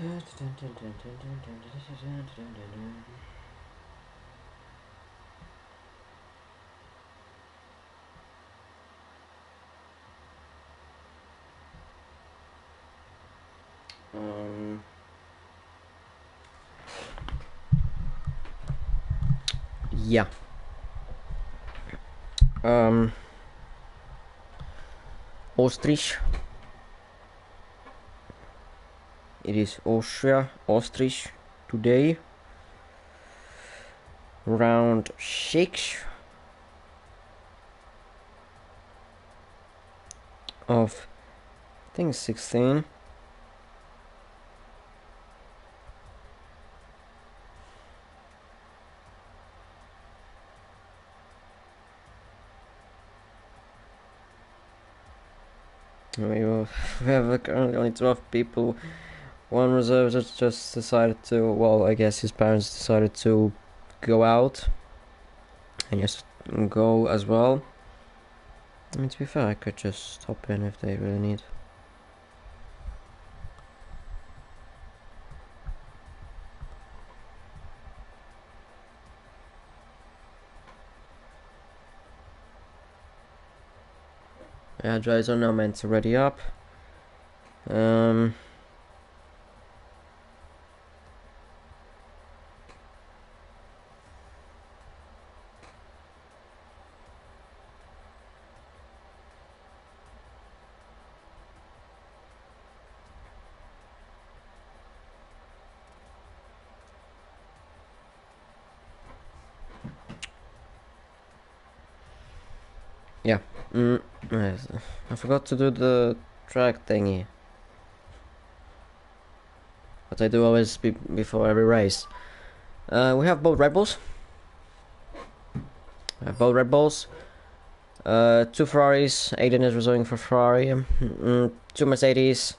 Yeah. Ostrich. It is Austria, Ostrich today. Round 6 of, I think, 16. We have currently only 12 people. One reserve just decided to, well, I guess his parents decided to go out and just go as well. I mean, to be fair, I could just hop in if they really need. Yeah, drivers are now meant to ready up. Yeah. Yes. I forgot to do the track thingy. But I do always before every race. We have both Red Bulls. Two Ferraris. Aiden is reserving for Ferrari. Two Mercedes.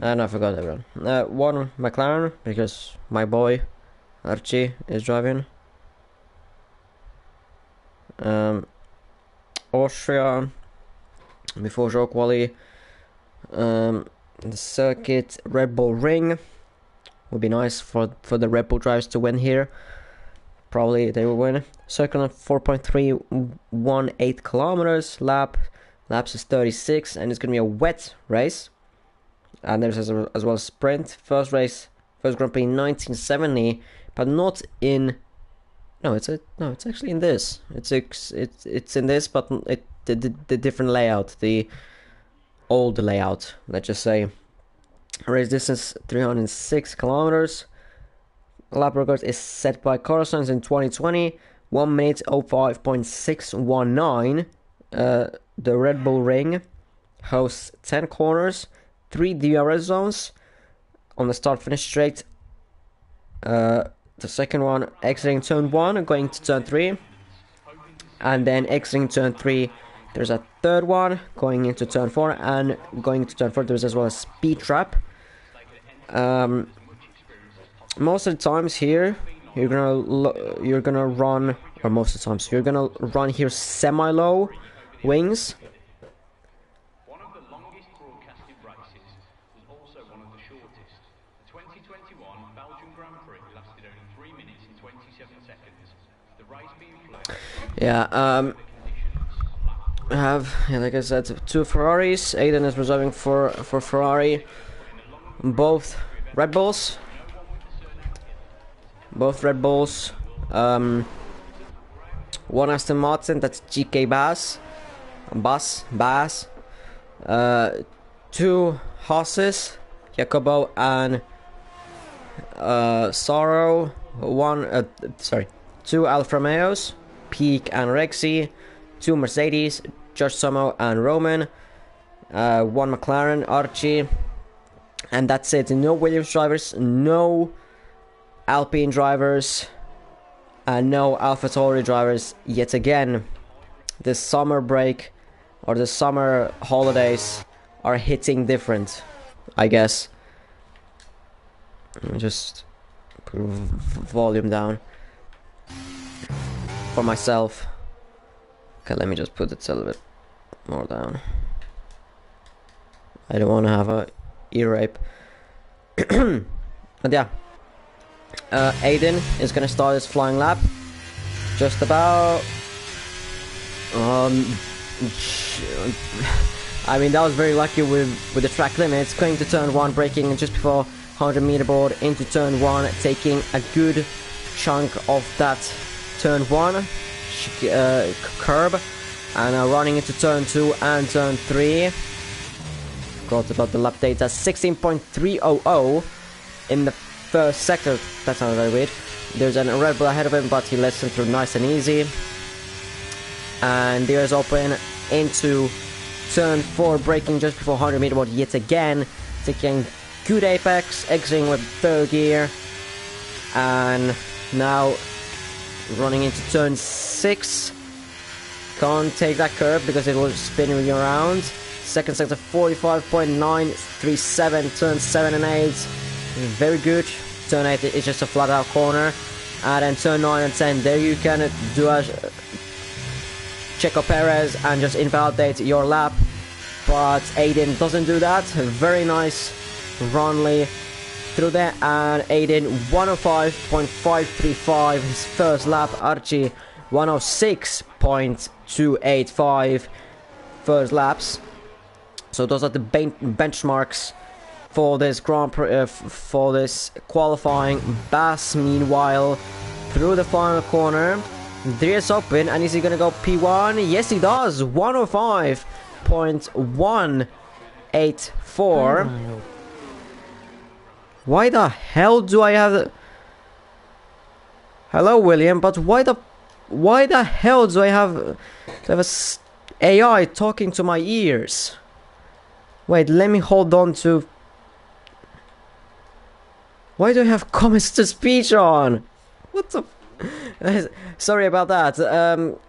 And I forgot everyone. One McLaren, because my boy Archie is driving. Austria before show quali. The circuit Red Bull Ring would be nice for the Red Bull drivers to win here. Probably they will win. Circle of 4.318 kilometers. Laps is 36, and it's gonna be a wet race. And there's as well sprint. First Grand Prix in 1970, but not in. No, it's actually in this. It's in this, but the different layout, the old layout. Let's just say. Race distance 306 kilometers. Lap record is set by Carlson's in 2020. 1 minute 05.619. The Red Bull Ring hosts 10 corners, 3 DRS zones on the start-finish straight. The second one exiting turn 1 and going to turn 3, and then exiting turn 3 there's a third one going into turn 4, and going to turn 4 there's as well a speed trap. Most of the times here you're gonna run, or most of the times you're gonna run here semi-low wings. One of the longest broadcasted races was also one of the shortest. The 2021 Belgian Grand Prix lasted only 3 minutes and 27 seconds. The race being played. Yeah, I have, like I said, 2 Ferraris. Aiden is reserving for Ferrari. Both Red Bulls. One Aston Martin, that's GK Bass. 2 Haas's, Jacobo and Sorrow. 2 Alfa Romeos, Peak and Rexy. 2 Mercedes, Josh Somo and Roman. 1 McLaren, Archie. And that's it. No Williams drivers, no Alpine drivers, and no AlphaTauri drivers yet again. The summer break or the summer holidays are hitting different, I guess. Just put volume down for myself. Okay, let me just put it a little bit more down. I don't want to have a ear rape. But yeah, Aiden is gonna start his flying lap. Just about. I mean, that was very lucky with the track limits. Going to turn 1, braking just before 100-meter board into turn 1, taking a good chunk of that turn 1 curb, and running into turn 2 and turn 3. Got about the lap data 16.300 in the first sector. That sounds very weird. There's a Red Bull ahead of him, but he lets him through nice and easy. And there's open into turn 4, braking just before 100-meter board yet again, taking good apex, exiting with 3rd gear, and now running into turn 6. Can't take that curve because it was spinning around. Second sector 45.937, turn 7 and 8, very good. Turn 8 is just a flat out corner, and then turn 9 and 10, there you can do a Checo Perez and just invalidate your lap, but Aiden doesn't do that. Very nice runly through there, and Aiden 105.535 his first lap. Archie 106.285 first laps. So those are the benchmarks for this Grand Prix, for this qualifying. Bass meanwhile through the final corner. There's open, and is he gonna go P1? Yes, he does. 105.184. Why the hell do I have? Hello, William. But why the hell do I have a AI talking to my ears? Wait, let me hold on to. Why do I have comments to speech on? What the? Sorry about that.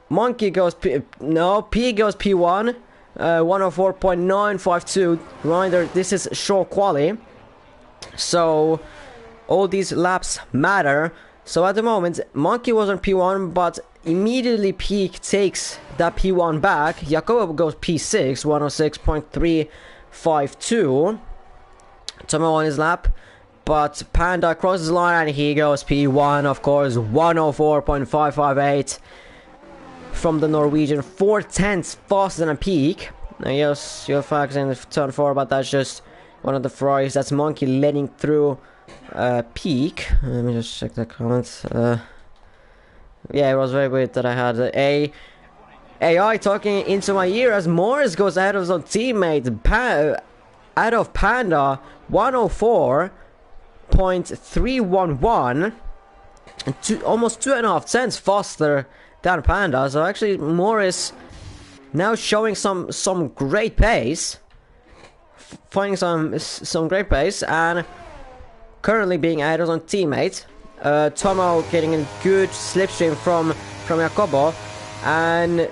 Monkey goes P goes P1, 104.952. Reminder, this is short quali, so all these laps matter. So at the moment, Monkey was on P1, but immediately Peak takes that P1 back. Jacobo goes P6, 106.352. Tomo on his lap. But Panda crosses the line and he goes P1, of course, 104.558 from the Norwegian, 4/10 faster than Peak. Now, yes, you're focusing in turn 4, but that's just one of the Ferraris. That's Monkey letting through Peak. Let me just check the comments. Yeah, it was very weird that I had AI talking into my ear as Morris goes ahead of his own teammate. Out of Panda, 104.311, and almost 2.5 cents faster than Panda. So actually Morris now showing some great pace, finding some great pace, and currently being ahead of his own teammate. Tomo getting a good slipstream from Jacobo, and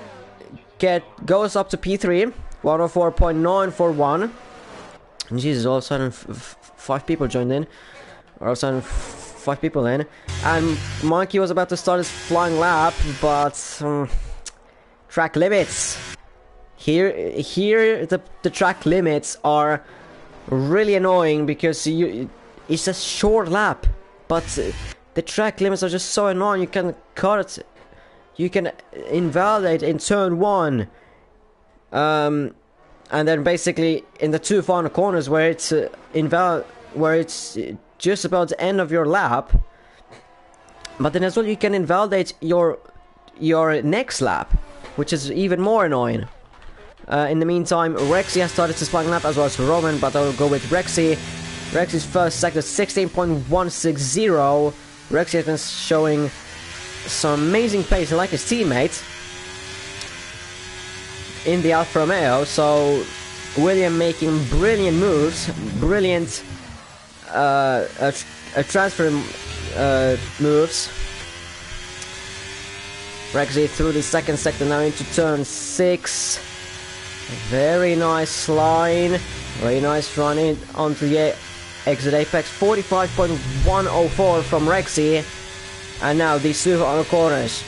goes up to P3, 104.941. Jesus, all of a sudden 5 people joined in. All of a sudden 5 people in. And Monkey was about to start his flying lap, but track limits. Here the track limits are really annoying because it's a short lap, but the track limits are just so annoying. You can cut it, you can invalidate in turn 1, and then basically in the 2 final corners where it's where it's just about the end of your lap. But then as well you can invalidate your next lap, which is even more annoying. In the meantime, Rexy has started his flying lap, as well as Roman, but I will go with Rexy. Rexy's first sector 16.160. Rexy has been showing some amazing pace, like his teammate in the Alfa Romeo. So William making brilliant moves, brilliant transfer moves. Rexy through the second sector, now into turn 6. Very nice line, very nice running onto the exit apex. 45.104 from Rexy. And now these 2 final corners.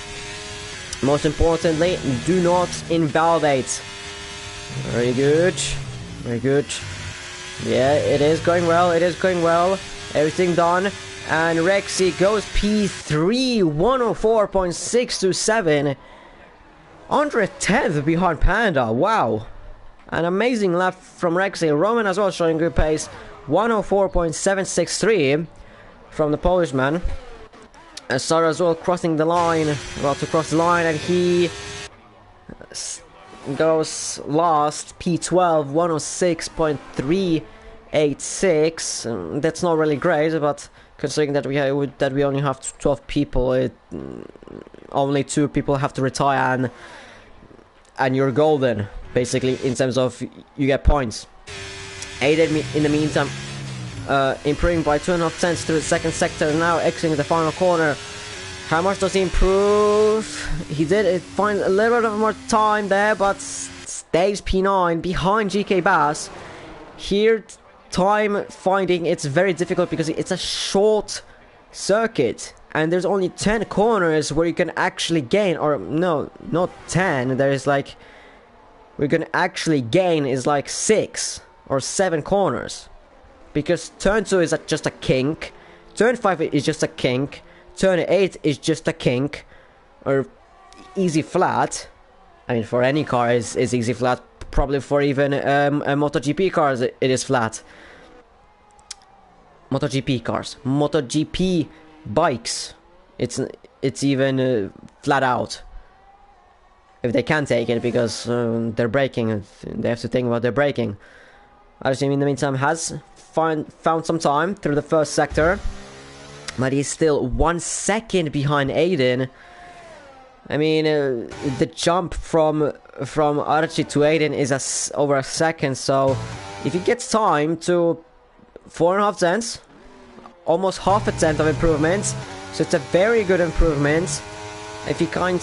Most importantly, do not invalidate. Very good, very good. Yeah, it is going well. It is going well. Everything done. And Rexy goes P3, 104.627. Under a 10th behind Panda. Wow. An amazing lap from Rexy. Roman as well showing good pace. 104.763 from the Polish man. And Sarah as well crossing the line. About to cross the line, and he goes last. P12, 106.386. That's not really great, but considering that we only have 12 people, only 2 people have to retire, and you're golden, basically, in terms of you get points. Aiden, in the meantime, improving by 2.5 tenths through the second sector, now exiting the final corner. How much does he improve? He did find a little bit of more time there, but stays P9 behind GK Bass. Here, time finding, it's very difficult because it's a short circuit, and there's only 10 corners where you can actually gain, or no, not 10, there's like, we're gonna actually gain is like 6 or 7 corners, because turn 2 is just a kink, turn 5 is just a kink, turn 8 is just a kink, or easy flat. I mean, for any car is easy flat, probably for even MotoGP cars it is flat. MotoGP cars, MotoGP bikes, it's even flat out. If they can take it, because they're braking, they have to think about their braking. Arjun, in the meantime, has found some time through the first sector, but he's still 1 second behind Aiden. I mean, the jump from Archie to Aiden is over a second, so if he gets time to 4.5 tenths, almost half a tenth of improvement, so it's a very good improvement. If he can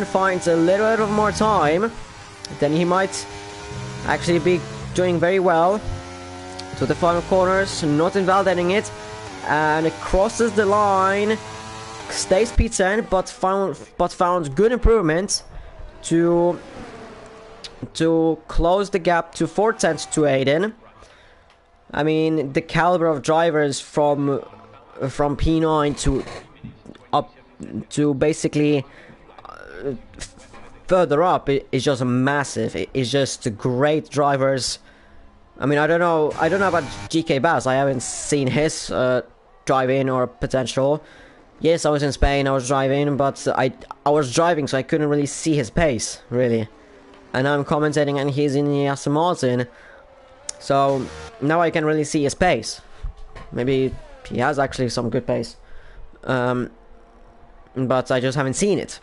find a little bit of more time, then he might actually be doing very well to the final corners, not invalidating it, and it crosses the line, stays P10, but found good improvement to close the gap to 4 tenths to Aiden. I mean, the caliber of drivers from P9 to up to basically further up is just massive. It's just great drivers. I mean, I don't know about GK Bass. I haven't seen his drive-in or potential. Yes, I was in Spain, I was driving, but I was driving, so I couldn't really see his pace, really. And I'm commentating, and he's in the Aston Martin, so now I can really see his pace. Maybe he has actually some good pace, but I just haven't seen it.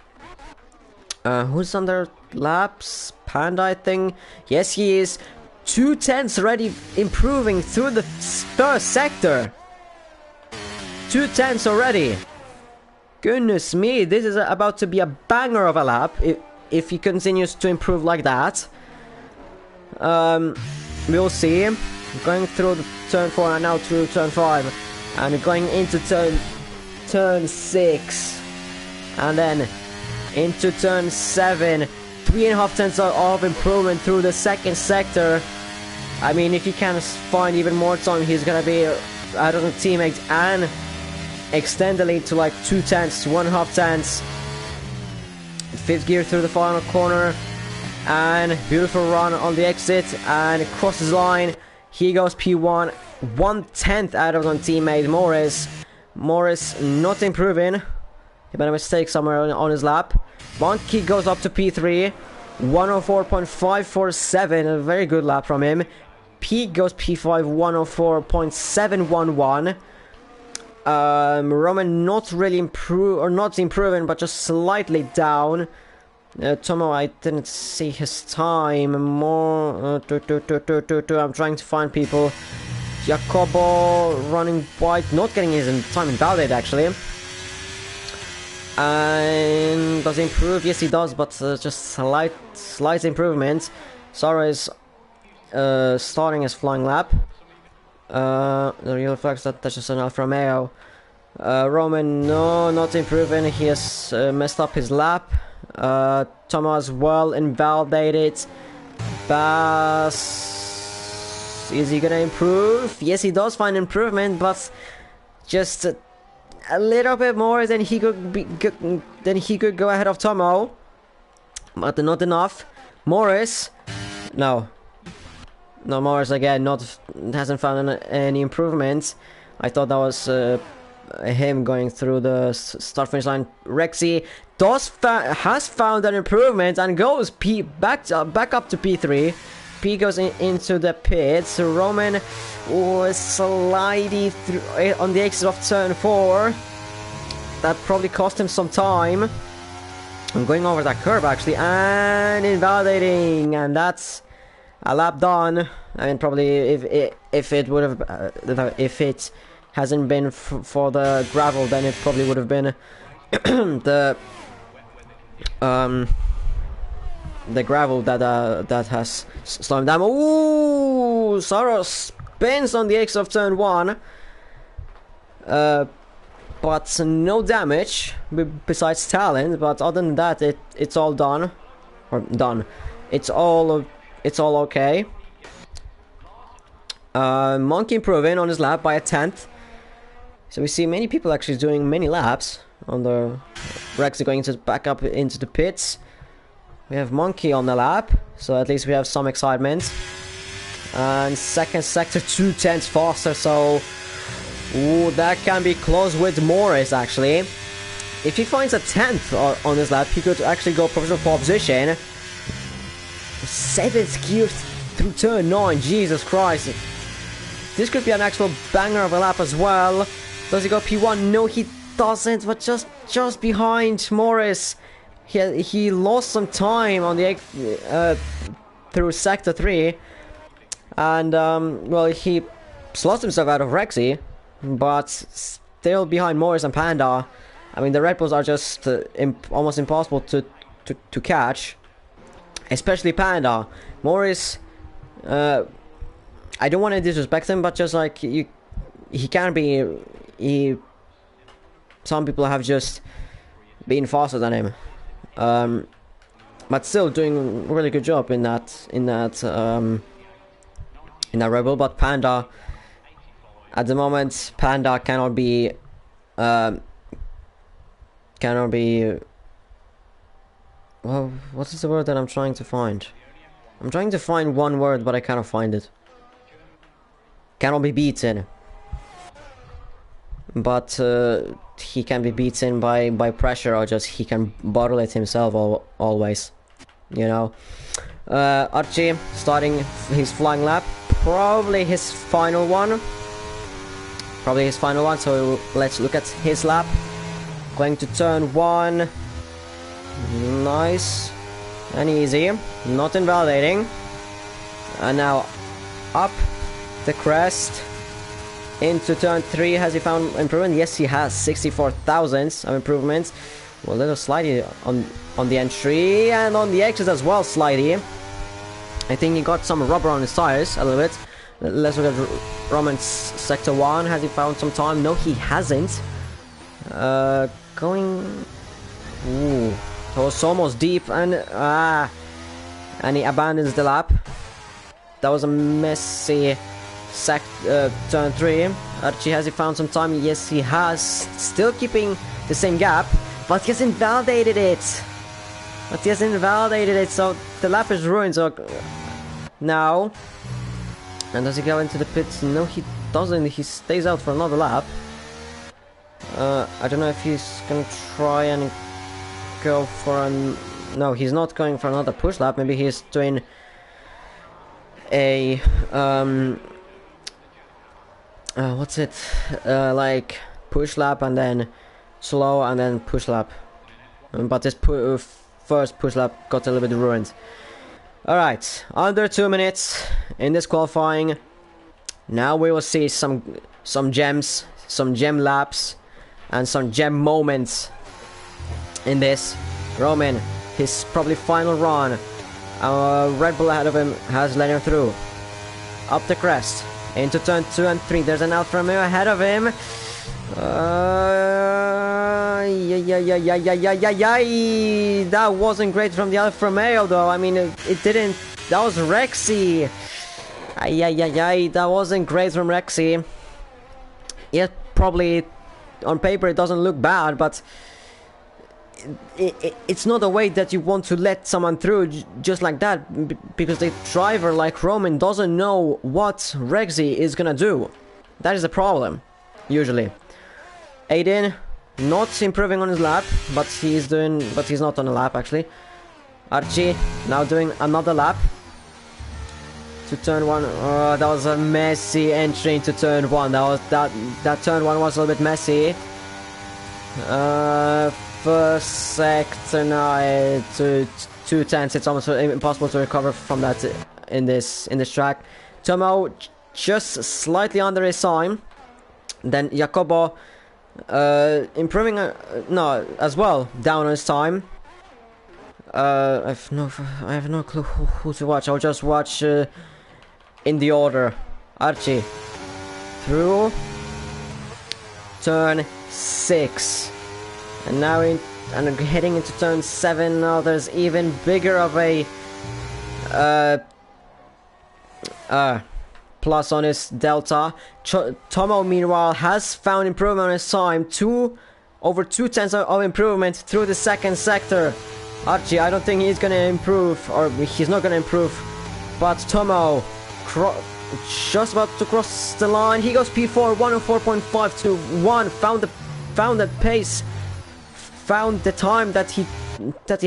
Who's under laps? Panda, I think. Yes, he is. 2 tenths already improving through the first sector. 2 tenths already. Goodness me, this is about to be a banger of a lap if he continues to improve like that. We'll see. Going through the turn 4 and now through turn 5, and going into turn 6, and then into turn 7. 3.5 tenths of improvement through the second sector. I mean, if he can find even more time, he's gonna be out of the teammates and extend the lead to like 2 tenths, 1.5 tenths. 5th gear through the final corner, and beautiful run on the exit, and crosses the line. He goes P1, 1 tenth out of on teammate Morris. Morris not improving. He made a mistake somewhere on his lap. Monkey goes up to P3, 104.547, a very good lap from him. P goes P5, 104.711. Roman not really improving, but just slightly down. Tomo, I didn't see his time. I'm trying to find people. Jacobo running wide, not getting his time invalidated actually. And does he improve? Yes, he does, but just slight improvement. Sarah is starting his flying lap. The real flags that's just an Alfa Romeo. Roman, no, not improving. He has messed up his lap. Thomas well invalidated. Bass Is he gonna improve? Yes, he does find improvement, but just a little bit more than he could go ahead of Tomo, but not enough. Morris, no, Morris again, hasn't found any improvements. I thought that was him going through the start finish line. Rexy has found an improvement and goes back up to P3. P goes into the pits. Roman was sliding through on the exit of turn 4. That probably cost him some time. I'm going over that curve actually, and invalidating, and that's a lap done. I mean, probably if it hasn't been for the gravel, then it probably would have been the gravel that has slowed him down. Ooh, Soros spins on the exit of turn 1. But no damage besides talent. But other than that, it's all done. It's all okay. Monkey improving on his lap by a 10th. So we see many people actually doing many laps on the Rex going back up into the pits. We have Monkey on the lap, so at least we have some excitement. And second sector 2/10 faster, so ooh, that can be close with Morris actually. If he finds a 10th on his lap, he could actually go provisional pole position. 7th gear through turn 9, Jesus Christ. This could be an actual banger of a lap as well. Does he go P1? No, he doesn't, but just behind Morris. He lost some time on the through sector 3. And, well, he lost himself out of Rexy, but still behind Morris and Panda. I mean, the Red Bulls are just almost impossible to catch, especially Panda. Morris, I don't want to disrespect him, but just like he can be. Some people have just been faster than him, but still doing a really good job in that Red Bull. But Panda, at the moment, Panda cannot be well, what is the word that I'm trying to find? I'm trying to find one word, but I cannot find it. Cannot be beaten. But he can be beaten by pressure, or just he can bottle it himself always. You know. Archie starting his flying lap. Probably his final one. So let's look at his lap. Going to turn 1. Nice and easy. Not invalidating. And now up the crest into turn 3. Has he found improvement? Yes, he has. 64 thousandths of improvements. Well, a little slidey on the entry and on the exit as well, slidey. I think he got some rubber on his tires a little bit. Let's look at Roman's sector 1. Has he found some time? No, he hasn't. Going. Ooh, it was almost deep, and he abandons the lap. That was a messy turn 3. Archie, has he found some time? Yes, he has. Still keeping the same gap, but he has invalidated it. So the lap is ruined. So now, and does he go into the pits? No, he doesn't. He stays out for another lap. I don't know if he's gonna try and go for no, he's not going for another push lap. Maybe he's doing a what's it, like push lap and then slow and then push lap. But this first push lap got a little bit ruined. Alright, under 2 minutes in this qualifying. Now we will see some gems, some gem laps, and some gem moments in this. Roman, his probably final run. Red Bull ahead of him has let him through. Up the crest, into turn 2 and 3. There's an Alfa Romeo ahead of him. That wasn't great from the Alfa Romeo though. I mean, it didn't. That was Rexy. Ay, ay, ay, ay, that wasn't great from Rexy. Yeah, probably on paper it doesn't look bad, but it's not a way that you want to let someone through just like that, because the driver like Roman doesn't know what Rexy is gonna do. That is the problem, usually. Aiden not improving on his lap, but he's not on a lap actually. Archie now doing another lap to turn one. Oh, that was a messy entry into turn one. That turn one was a little bit messy. First sector now to 2/10. It's almost impossible to recover from that in this track. Tomo just slightly under his time. Then Jacobo improving as well, down on his time. I have no clue who to watch. I'll just watch in the order. Archie through turn 6, and now heading into turn 7. Now there's even bigger of a plus on his delta. Tomo meanwhile has found improvement on his time, over 2/10 of improvement through the second sector. Archie, I don't think he's gonna improve, or he's not gonna improve, but Tomo just about to cross the line. He goes P4, 104.521. Found the pace, found the time that he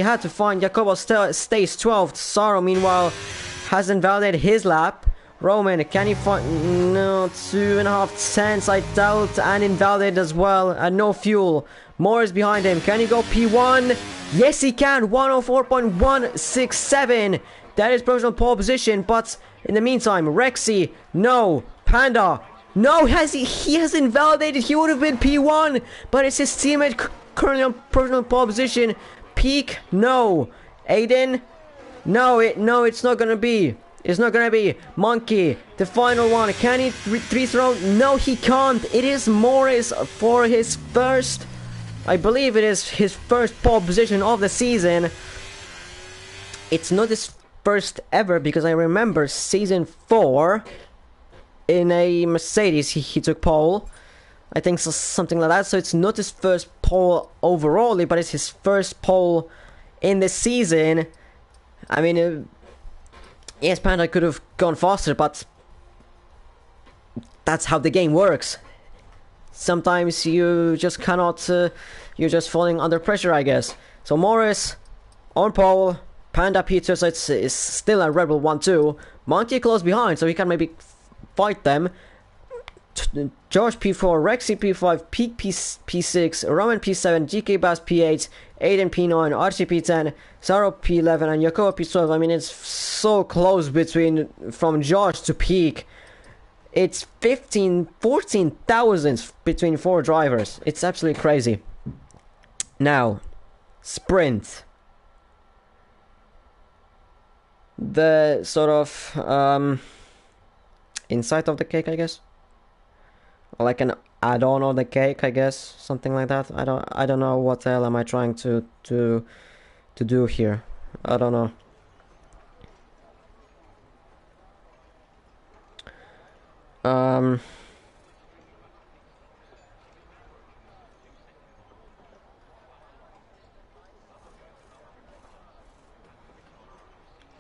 had to find. Jacobo stays 12th. Saro meanwhile has invalidated his lap. Roman, can he find... No, 2.5 tenths, I doubt, and invalidated as well, and no fuel. Moore is behind him. Can he go P1? Yes, he can. 104.167. That is provisional pole position, but in the meantime, Rexy, no. Panda, no. He has invalidated. He would have been P1, but it's his teammate currently on provisional pole position. Peak, no. Aiden, no. It's not gonna be. It's not gonna be. Monkey, the final one. Can he three-throw? No, he can't. It is Morris for his first... I believe it is his first pole position of the season. It's not his first ever, because I remember season 4 in a Mercedes he took pole. I think so, something like that. So it's not his first pole overall, but it's his first pole in the season. I mean, yes, Panda could have gone faster, but that's how the game works. Sometimes you just cannot, you're just falling under pressure, I guess. So Morris on pole, Panda P2, so it's still a Red Bull 1-2. Monkey close behind, so he can maybe fight them. George P4, Rexy P5, Peak P6, Roman P7, GK Bass P8, Aiden P9, Archie P10, Saro P11, and Jacobo P12. I mean, it's so close from Josh to Peak. It's 14 thousandths between 4 drivers. It's absolutely crazy. Now, sprint. The sort of inside of the cake, I guess, or like an add-on on the cake, I guess, something like that. I don't know what the hell am I trying to do here. I don't know.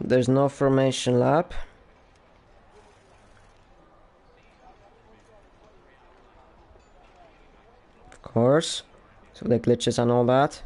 There's no formation lap. Of course. So the glitches and all that.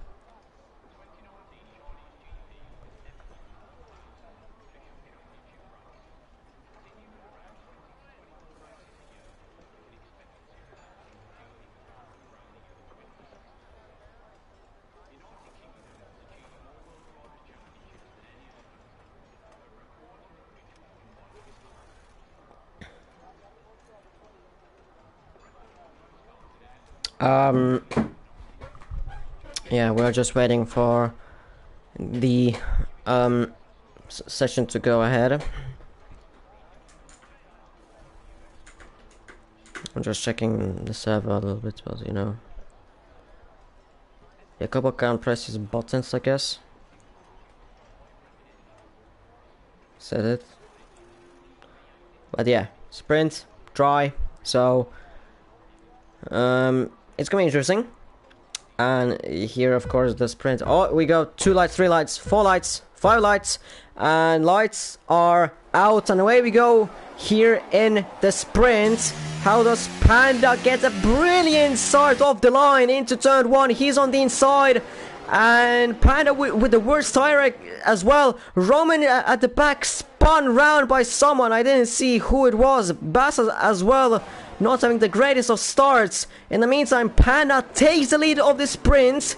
Yeah, we're just waiting for the session to go ahead. I'm just checking the server a little bit, but you know, Jacobo can't press his buttons, I guess. Said it. But yeah, sprint, dry. So it's gonna be interesting. And here, of course, the sprint. Oh, we go 2 lights, 3 lights, 4 lights, 5 lights, and lights are out, and away we go here in the sprint. How does Panda get a brilliant start off the line into turn 1? He's on the inside, and Panda with the worst tire as well. Roman at the back, spun round by someone. I didn't see who it was. Bass as well, not having the greatest of starts. In the meantime, Panda takes the lead of the sprint.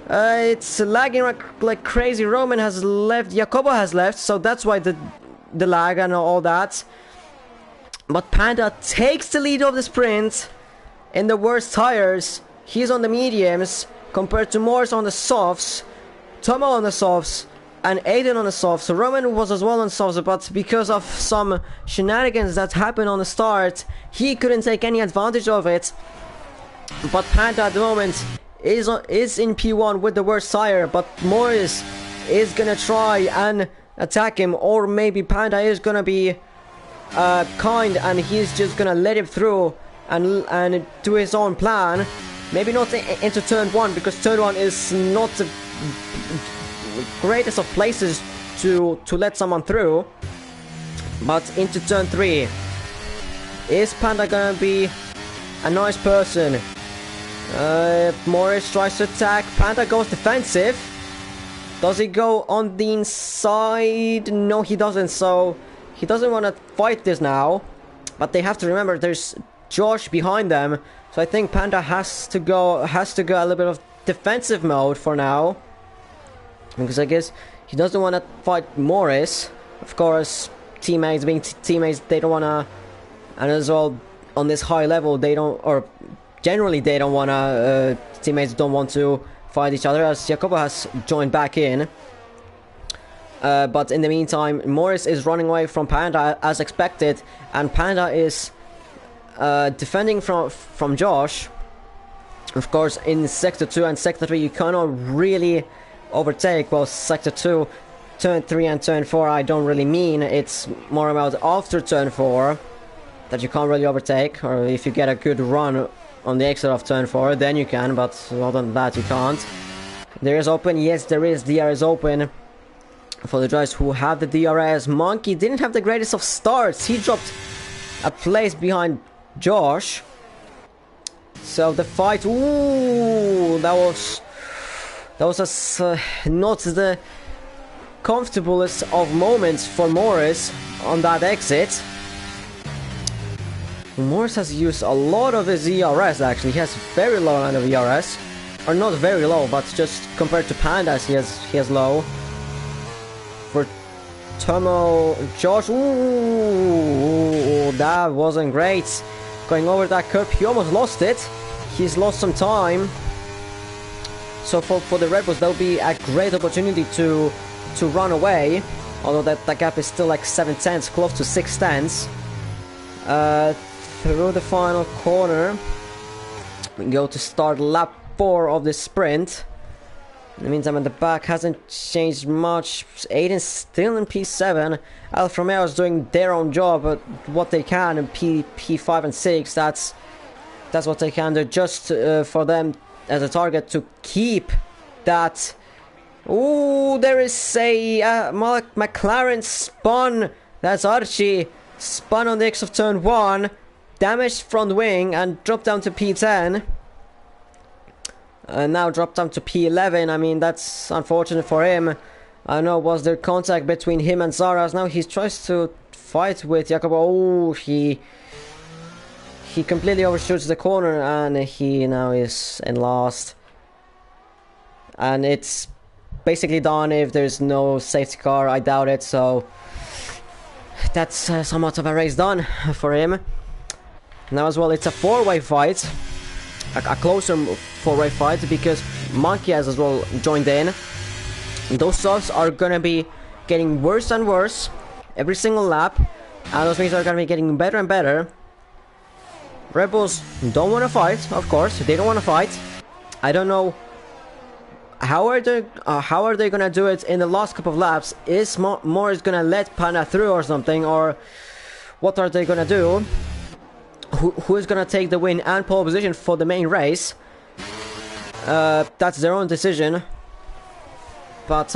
It's lagging like crazy. Roman has left, Jacobo has left, so that's why the lag and all that. But Panda takes the lead of the sprint in the worst tires. He's on the mediums compared to Morris on the softs, Tomo on the softs, and Aiden on the softs. So Roman was as well on softs, but because of some shenanigans that happened on the start, he couldn't take any advantage of it. But Panda at the moment is in P1 with the worst tire, but Morris is gonna try and attack him, or maybe Panda is gonna be kind and he's just gonna let him through and do his own plan. Maybe not into turn 1, because turn 1 is not the greatest of places to let someone through. But into turn 3, is Panda gonna be a nice person? Morris tries to attack. Panda goes defensive. Does he go on the inside? No, he doesn't. So he doesn't want to fight this now. But they have to remember there's Josh behind them. So I think Panda has to go a little bit of defensive mode for now, because I guess he doesn't want to fight Morris. Of course, teammates being teammates, they don't want to, and as well on this high level, they don't, or generally they don't want to. Teammates don't want to fight each other, as Jacobo has joined back in. But in the meantime, Morris is running away from Panda as expected, and Panda is defending from Josh. Of course, in Sector 2 and Sector 3 you cannot really overtake. Well, Sector 2, Turn 3 and Turn 4 I don't really mean. It's more about after Turn 4 that you can't really overtake, or if you get a good run on the exit of Turn 4 then you can, but other than that you can't. There is open, yes there is, DRS open for the drivers who have the DRS. Monkey didn't have the greatest of starts. He dropped a place behind Josh. So the fight, ooh, that was not the comfortablest of moments for Morris on that exit. Morris has used a lot of his ERS actually. He has very low amount of ERS, or not very low, but just compared to Pandas he has low. For Tomo, Josh, ooh, that wasn't great. Going over that curb, he almost lost it. He's lost some time. So for the Red Bulls, that'll be a great opportunity to run away. Although that gap is still like 7 tenths, close to 6 tenths. Through the final corner, we go to start lap 4 of the sprint. In the meantime, at the back hasn't changed much. Aiden's still in P7. Alfa Romeo is doing their own job, but what they can in P5 and 6. That's what they can do, just for them as a target to keep that. Ooh, there is a McLaren spun. That's Archie spun on the exit of turn 1, damaged front wing and dropped down to P10. Now dropped down to P11. I mean, that's unfortunate for him. I don't know, was there contact between him and Zaras? Now he tries to fight with Jacobo. Oh, he completely overshoots the corner and he now is in last. And it's basically done if there's no safety car. I doubt it, so that's somewhat of a race done for him. Now as well, it's a 4-way fight. A closer 4-way fight, because Monkey has as well joined in. Those softs are gonna be getting worse and worse every single lap, and those things are gonna be getting better and better. Red Bulls don't want to fight, of course. They don't want to fight. I don't know how are they gonna do it in the last couple of laps. Is Morris gonna let Panda through or something, or what are they gonna do? Who's gonna take the win and pole position for the main race? That's their own decision. But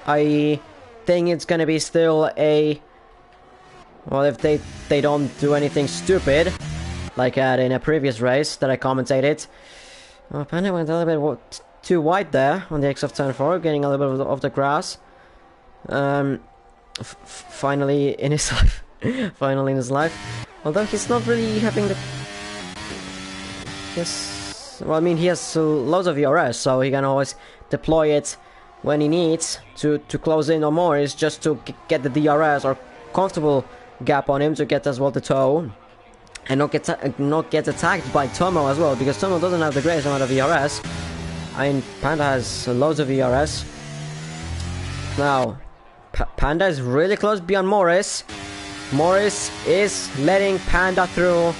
I think it's gonna be still a... Well, if they don't do anything stupid, like in a previous race that I commentated. Well, Panda went a little bit too wide there on the exit of turn 4, getting a little bit of the grass. Finally in his life. Finally in his life. Although he's not really having the... Yes. Well, I mean, he has loads of ERS, so he can always deploy it when he needs to close in on more. Is just to get the DRS or comfortable gap on him to get as well the toe. And not get attacked by Tomo as well, because Tomo doesn't have the greatest amount of ERS. I mean, Panda has loads of ERS. Now, Panda is really close beyond Morris. Morris is letting Panda through.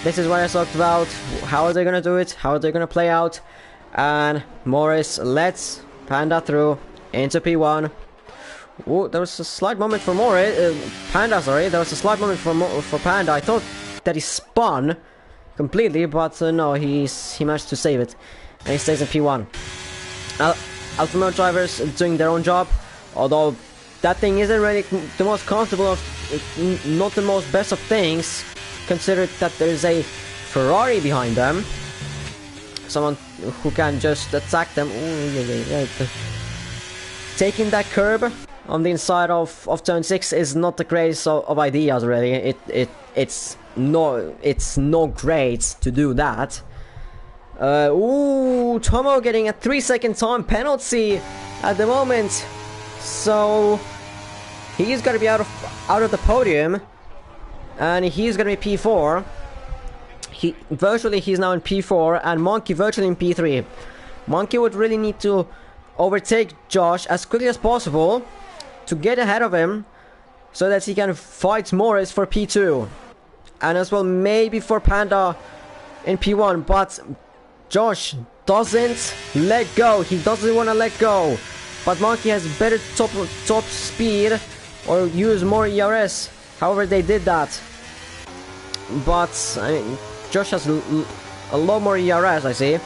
This is what I talked about. How are they gonna do it? How are they gonna play out? And Morris lets Panda through into P1. Ooh, there was a slight moment for Panda, sorry. There was a slight moment for Panda. I thought that he spun completely, but no, he managed to save it. And he stays in P1. Alfa Romeo drivers doing their own job, although that thing isn't really the most comfortable of, not the most best of things, considered that there's a Ferrari behind them. Someone who can just attack them. Ooh, taking that curb on the inside of turn 6 is not the greatest of ideas, really. It's no great to do that. Ooh, Tomo getting a 3-second time penalty at the moment, so he's gonna be out of the podium, and he's gonna be P4. He's now in P4, and Monkey virtually in P3. Monkey would really need to overtake Josh as quickly as possible to get ahead of him, so that he can fight Morris for P2, and as well maybe for Panda in P1. But Josh doesn't let go. He doesn't want to let go. But Monkey has better top speed, or use more ERS. However, they did that. But I mean, Josh has a lot more ERS, I see.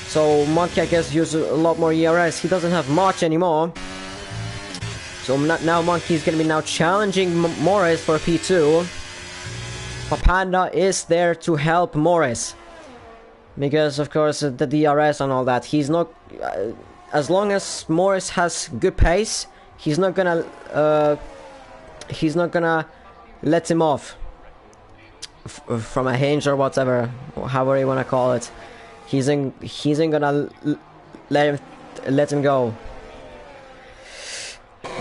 So Monkey, I guess, uses a lot more ERS. He doesn't have much anymore. So now Monkey's gonna be now challenging Morris for P2. But Panda is there to help Morris, because of course the DRS and all that. He's not, as long as Morris has good pace, he's not gonna let him off from a hinge or whatever, however you wanna call it. He isn't gonna let him go.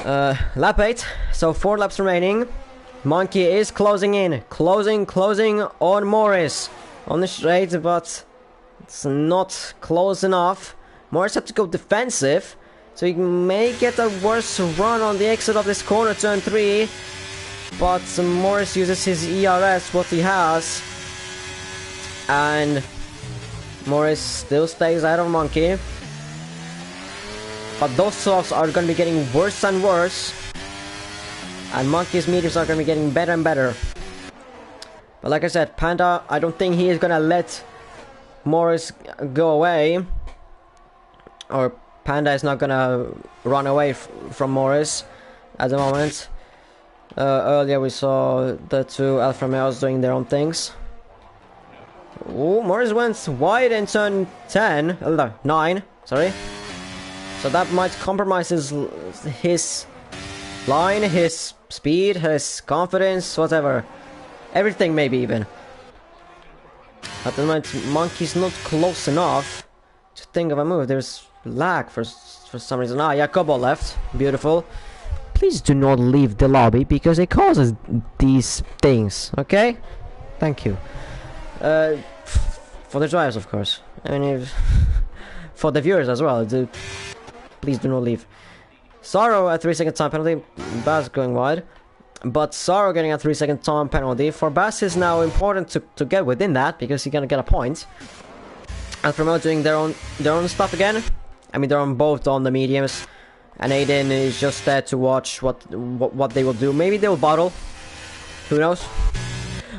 Lap 8, so 4 laps remaining. Monkey is closing in, closing on Morris on the straight, but it's not close enough. Morris had to go defensive, so he may get a worse run on the exit of this corner, turn 3. But Morris uses his ERS, what he has, and Morris still stays out of Monkey. But those softs are going to be getting worse and worse, and Monkey's mediums are going to be getting better and better. But like I said, Panda, I don't think he is going to let Morris go away, or Panda is not going to run away from Morris at the moment. Earlier we saw the two Alfa Romeos doing their own things. Ooh, Morris went wide in turn 9, sorry. So that might compromise his line, his speed, his confidence, whatever. Everything, maybe even. At the moment, Monkey's not close enough to think of a move. There's lag for some reason. Ah, Jacobo left. Beautiful. Please do not leave the lobby, because it causes these things, okay? Thank you. For the drivers, of course. I mean, for the viewers as well. Please do not leave. Sorrow a 3-second time penalty. Bass going wide. But Sorrow getting a 3-second time penalty. For Bass is now important to get within that, because he's gonna get a point. Alfa Romeo doing their own stuff again. I mean, they're on both on the mediums. And Aiden is just there to watch what they will do. Maybe they will battle. Who knows?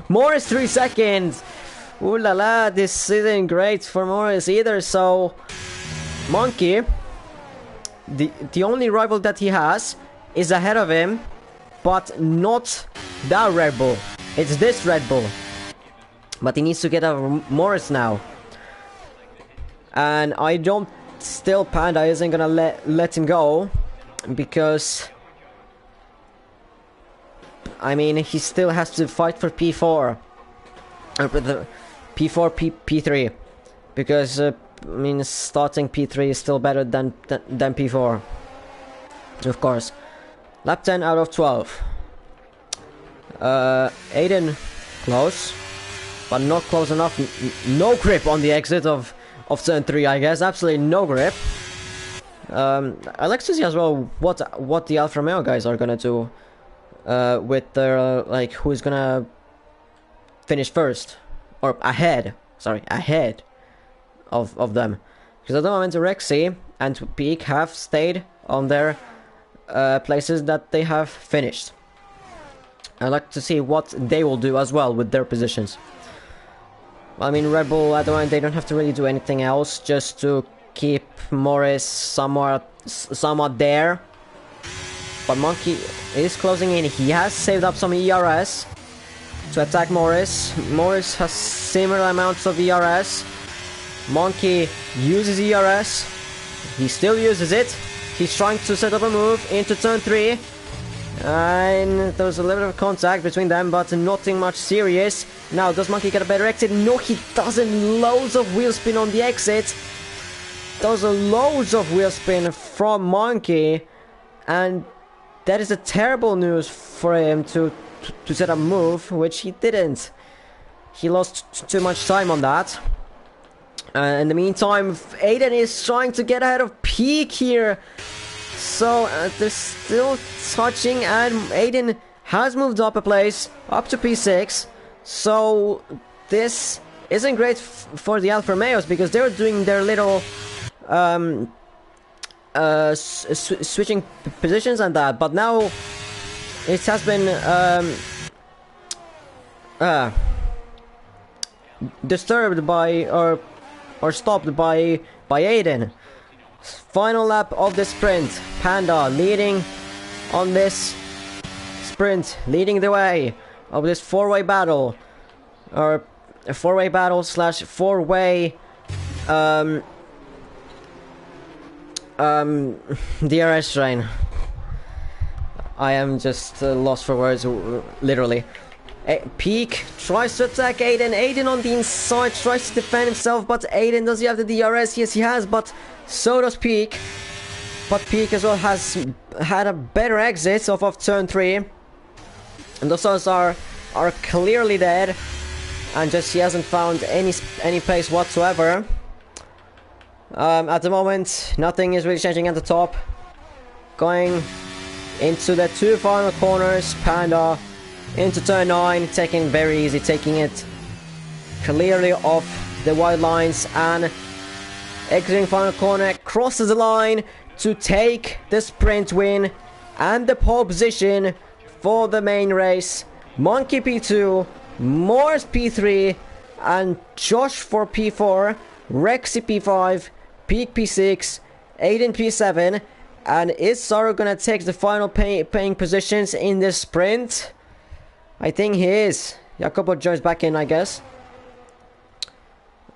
Morris 3 seconds. Ooh la la, this isn't great for Morris either. So Monkey, the only rival that he has, is ahead of him, but not that Red Bull. It's this Red Bull. But he needs to get over Morris now. And I don't... Still, Panda isn't gonna let him go. Because... I mean, he still has to fight for P4. P4, P3. Because, I mean, starting P3 is still better than P4. Of course. Lap 10 out of 12. Aiden, close. But not close enough. No grip on the exit of turn 3, I guess. Absolutely no grip. I'd like to see as well what the Alfa Romeo guys are gonna do with their like who's gonna finish first or ahead. Sorry, ahead of them. Because at the moment Rexy and Peak have stayed on their places that they have finished. I'd like to see what they will do as well with their positions. I mean, Red Bull at the moment they don't have to really do anything else, just to keep Morris somewhat there. But Monkey is closing in. He has saved up some ERS to attack Morris. Morris has similar amounts of ERS. Monkey uses ERS. He still uses it. He's trying to set up a move into turn 3. And there's a little bit of contact between them, but nothing much serious. Now, does Monkey get a better exit? No, he doesn't. Loads of wheel spin on the exit. Those are loads of wheel spin from Monkey. And that is a terrible news for him to set up a move, which he didn't. He lost too much time on that. In the meantime, Aiden is trying to get ahead of Peak here. So they're still touching, and Aiden has moved up a place, up to P6. So this isn't great for the Alfa Romeos, because they're doing their little switching positions and that. But now it has been disturbed by or stopped by Aiden. Final lap of the sprint. Panda leading on this sprint, leading the way of this four-way battle, or a four-way battle slash four-way DRS train. I am just lost for words, literally. Peak tries to attack Aiden. Aiden on the inside tries to defend himself, but Aiden, does he have the DRS? Yes, he has, but so does Peak. But Peak as well has had a better exit off of turn 3. And those ones are clearly dead. And just he hasn't found any place whatsoever. At the moment, nothing is really changing at the top. Going into the 2 final corners, Panda into turn 9, taking very easy, taking it clearly off the white lines, and exiting final corner, crosses the line to take the sprint win and the pole position for the main race. Monkey P2, Morris P3, and Josh for P4, Rexy P5, Peak P6, Aiden P7, and is Saro gonna take the final paying positions in this sprint? I think he is. Jacopo joins back in, I guess.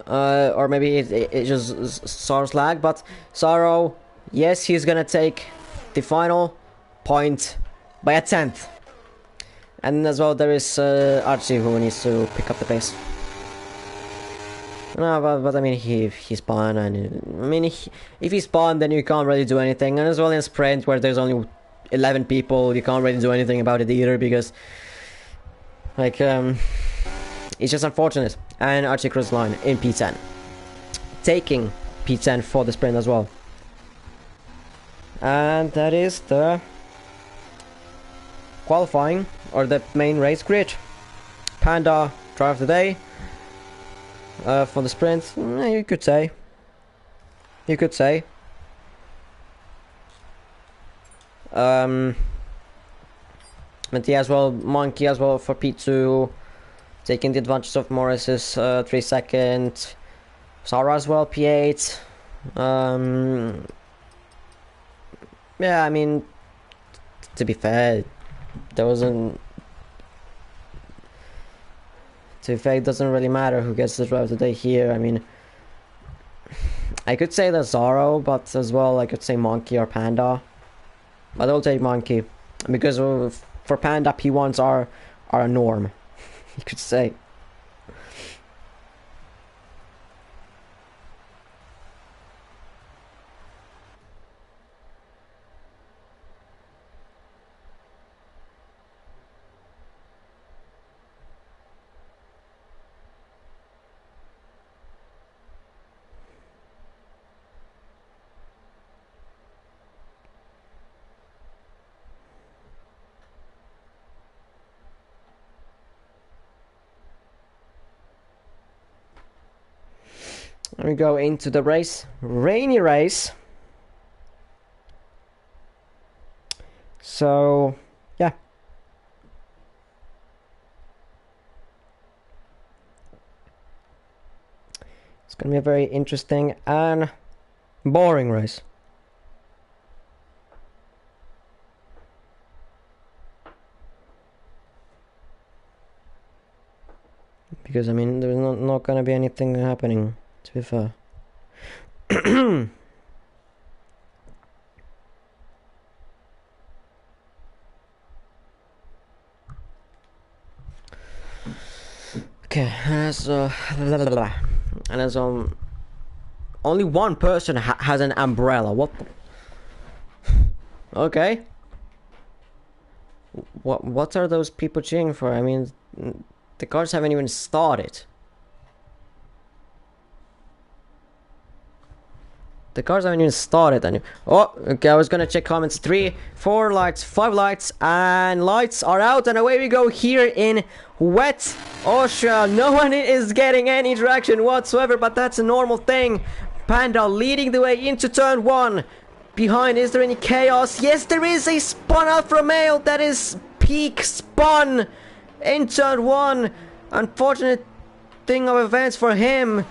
Or maybe it just Saro's lag, but Saro, yes, he's gonna take the final point by a 10th. And as well, there is Archie who needs to pick up the pace. No, but I mean, he spawned, and I mean, if he spawned, then you can't really do anything. And as well in sprint, where there's only 11 people, you can't really do anything about it either, because like it's just unfortunate. And Archie crosses the line in P10, taking P10 for the sprint as well. And that is the qualifying, or the main race grid. Panda drive of the day for the sprint. You could say. You could say. But yeah, as well, Monkey as well for P2, taking the advantage of Morris's 3 second. Sarah as well, P8. Yeah, I mean, to be fair, there wasn't. To be fair, it doesn't really matter who gets the drive today here. I mean, I could say the Zaro, but as well, I could say Monkey or Panda. But I'll take Monkey because for Panda, P1s are a norm, you could say. And we go into the race, rainy race. So, yeah. It's gonna be a very interesting and boring race. Because, I mean, there's not gonna be anything happening, to be fair. Okay, so and as only one person has an umbrella. What the? Okay. What are those people cheering for? I mean, the cars haven't even started. The cars haven't even started. And oh, okay. I was gonna check comments. 3, 4 lights, 5 lights, and lights are out. And away we go here in wet Austria. No one is getting any traction whatsoever, but that's a normal thing. Panda leading the way into turn 1. Behind, is there any chaos? Yes, there is a spun Alfa Romeo that is peak spun in turn 1. Unfortunate thing of events for him.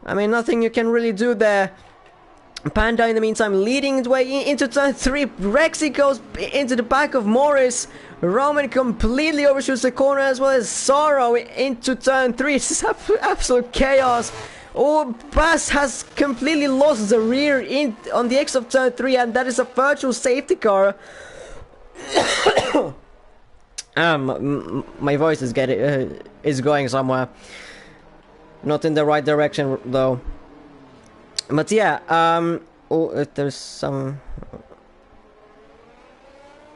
I mean, nothing you can really do there. Panda, in the meantime, leading the way into turn 3. Rexy goes into the back of Morris. Roman completely overshoots the corner, as well as Sorrow into turn 3. It's absolute chaos. Oh, Bass has completely lost the rear on the exit of turn 3, and that is a virtual safety car. My voice is going somewhere. Not in the right direction, though. But yeah, oh, there's some...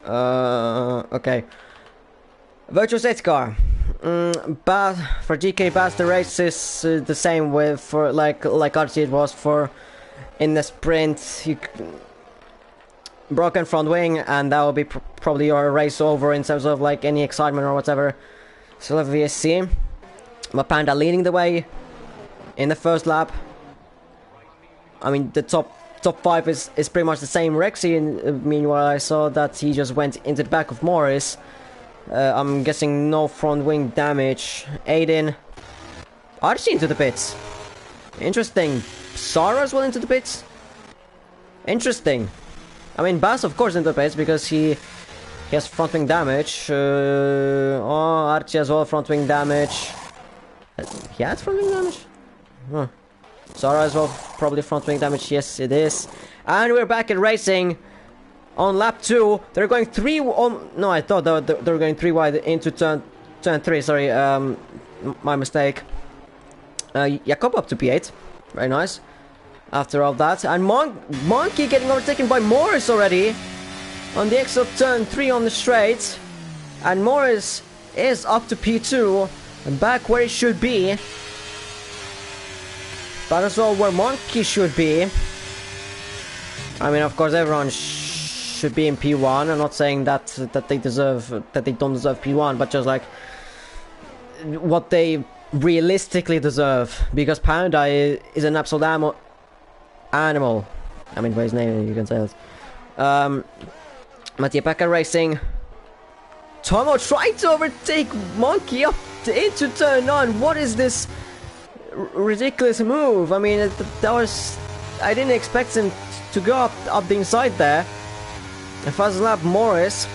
okay. Virtual safety car. But for GK Bass, the race is the same with for like RC it was for in the sprint. Broken front wing, and that will be probably your race over in terms of like any excitement or whatever. So VSC, but Panda leading the way in the first lap. I mean, the top 5 is pretty much the same. Rexy, meanwhile, I saw that he just went into the back of Morris. I'm guessing no front wing damage. Aiden, Archie into the pits. Interesting. Sarah as well into the pits. Interesting. I mean, Bass of course into the pits because he has front wing damage. Oh, Archie as well, front wing damage. He had front wing damage? Huh. Sarah as well, probably front wing damage. Yes, it is. And we're back at racing. On lap 2, they're going 3 on... No, I thought they were going 3 wide into turn 3, sorry, my mistake. Jakob up to P8, very nice. After all that, and Monkey getting overtaken by Morris already. On the exit of turn 3 on the straight. And Morris is up to P2, and back where he should be. But as well where Monkey should be. I mean, of course, everyone should be in P1. I'm not saying that they don't deserve P1, but just like what they realistically deserve, because Panda is an absolute animal. I mean, by his name you can say it. But yeah, back at racing. Tomo tried to overtake Monkey up into turn 9. What is this ridiculous move? I mean, that was... I didn't expect him to go up the inside there. Fast lap Morris.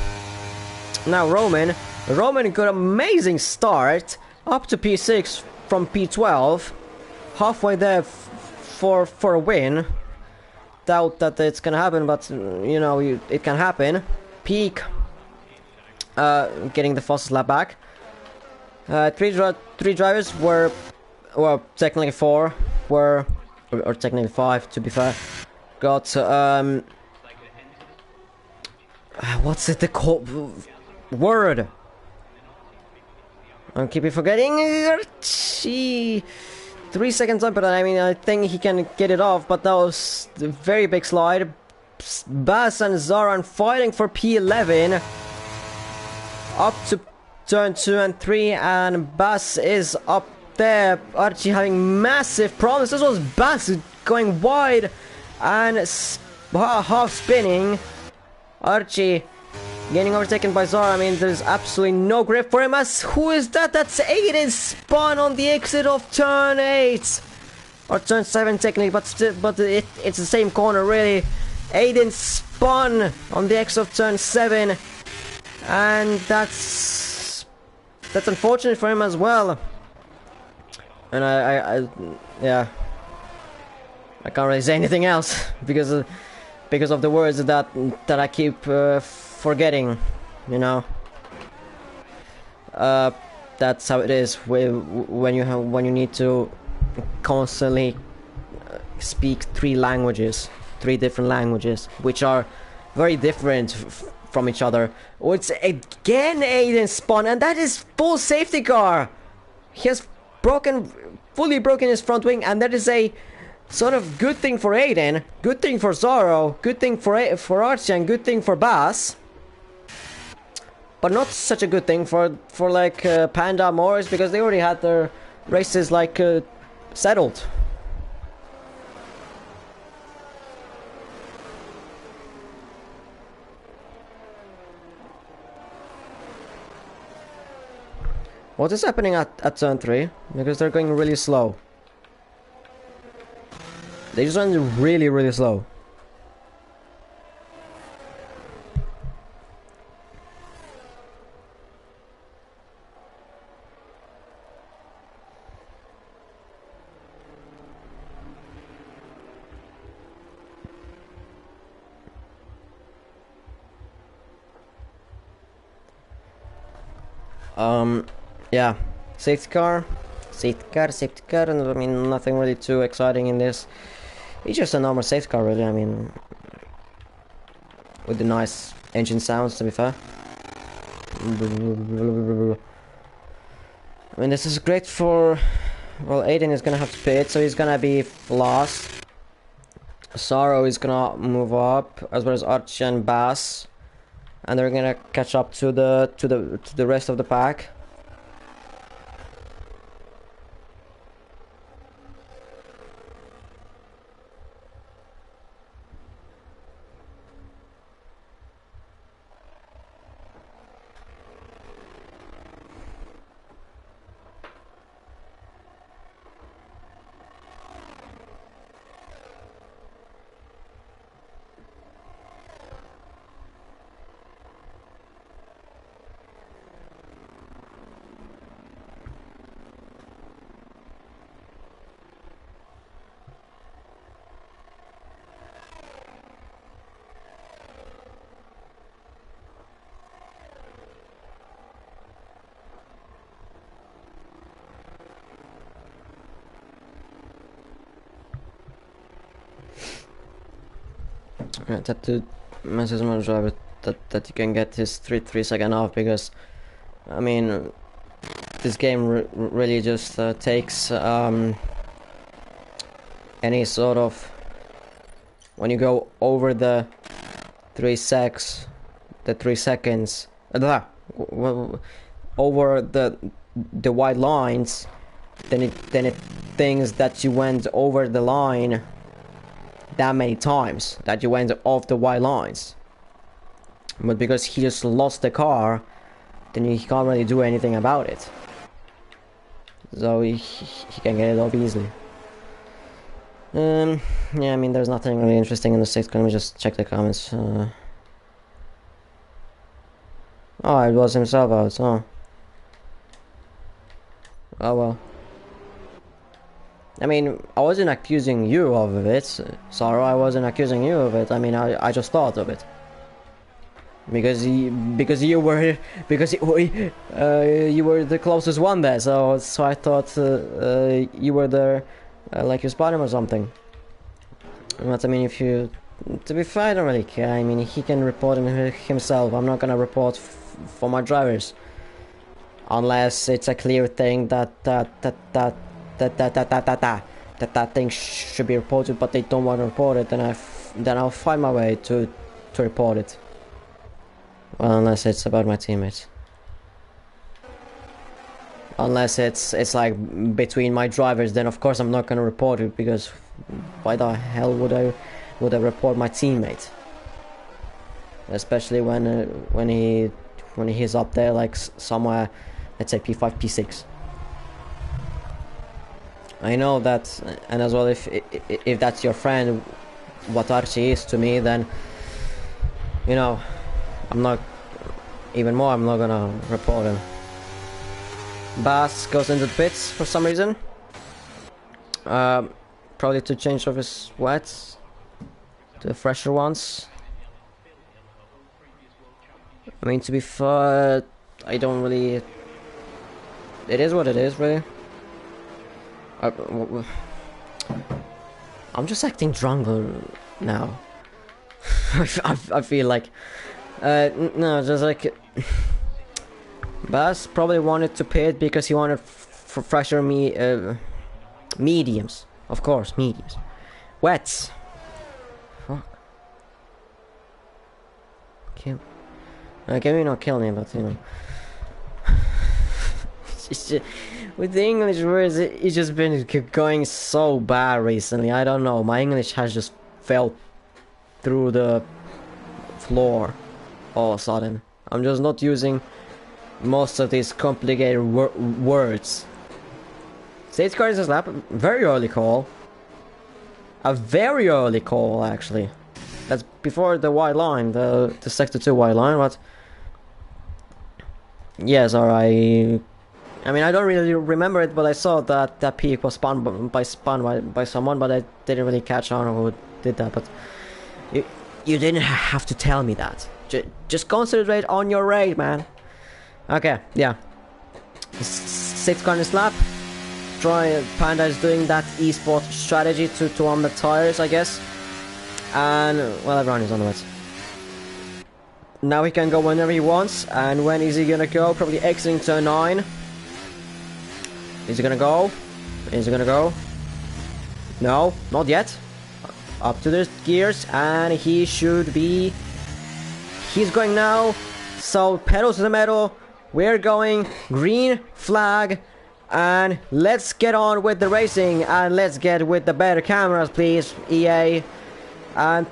Now Roman. Roman got an amazing start. Up to P6 from P12. Halfway there for a win. Doubt that it's gonna happen, but you know, it can happen. Peak. Getting the fastest lap back. Three drivers were... Well, technically 4 were... Or technically 5, to be fair. Got, what's it called? Word! I keep forgetting. 3 seconds up, but I mean, I think he can get it off, but that was a very big slide. Bass and Zaran fighting for P11. Up to turn 2 and 3, and Bass is up there. Archie having massive problems. This was Bass going wide and half spinning. Archie getting overtaken by Zara. I mean, there's absolutely no grip for him. As who is that? That's Aiden spun on the exit of turn 8 or turn 7 technically, but still, it's the same corner really. Aiden spun on the exit of turn 7, and that's unfortunate for him as well. And I yeah, I can't really say anything else because of the words that I keep forgetting, you know. That's how it is when you need to constantly speak 3 different languages, which are very different from each other. Oh, it's again Aiden spun, and that is full safety car. He has fully broken his front wing, and that is a sort of good thing for Aiden, good thing for Zorro, good thing for Archie, and good thing for Bass. But not such a good thing for like Panda Morris, because they already had their races like settled. What is happening at turn 3? Because they're going really slow. They just went really, really slow. Yeah, safety car, and I mean, nothing really too exciting in this. It's just a normal safety car, really. I mean, with the nice engine sounds, to be fair. I mean, this is great for... Well, Aiden is gonna have to pit, so he's gonna be last. Sorrow is gonna move up, as well as Archie and Bass, and they're gonna catch up to the rest of the pack. I have to message my driver that you can get his 3 second off, because I mean, this game really just takes any sort of, when you go over the 3 seconds, over the white lines, then it thinks that you went over the line that many times, that you went off the white lines. But because he just lost the car, then he can't really do anything about it. So he can get it off easily. Yeah, I mean, there's nothing really interesting in the 6th. Let me just check the comments. Oh, it was himself out. Oh. Oh well. I mean, I wasn't accusing you of it, Sarah. I wasn't accusing you of it. I mean, I just thought of it. Because you were the closest one there, so I thought you were there, like you spot him or something. But I mean, if you, to be fair, I don't really care. I mean, he can report him himself. I'm not gonna report for my drivers, unless it's a clear thing that thing should be reported, but they don't want to report it. Then I'll find my way to report it. Well, unless it's about my teammates. Unless it's like between my drivers, then of course I'm not gonna report it, because why the hell would I report my teammate? Especially when he's up there, like somewhere, let's say P5, P6. I know that, and as well, if that's your friend, what Archie is to me, then you know, I'm not gonna report him. Bass goes into the pits for some reason. Probably to change off his wets to the fresher ones. I mean, to be fair, I don't really. It is what it is, really. I'm just acting drunk now. I feel like. No, just like. Bass probably wanted to pit because he wanted fresher mediums. Of course, mediums. Wets. Fuck. Kill. Can we not kill me, but you know. It's just, with the English words, it's just been going so bad recently. I don't know. My English has just fell through the floor all of a sudden. I'm just not using most of these complicated words. State car is a slap. Very early call. A very early call, actually. That's before the white line, the sector 2 white line, but yes, alright. I mean, I don't really remember it, but I saw that peak was spun by someone, but I didn't really catch on who did that. But you didn't have to tell me that. Just concentrate on your raid, man. Okay, yeah. 6th corner slap. Panda is doing that esport strategy to on the tires, I guess. And well, everyone is on the wet. Now he can go whenever he wants. And when is he gonna go? Probably exiting turn 9. Is he gonna go? Is he gonna go? No, not yet. Up to the gears, and he should be. He's going now. So pedal to the metal. We're going green flag, and let's get on with the racing, and let's get with the better cameras, please, EA. And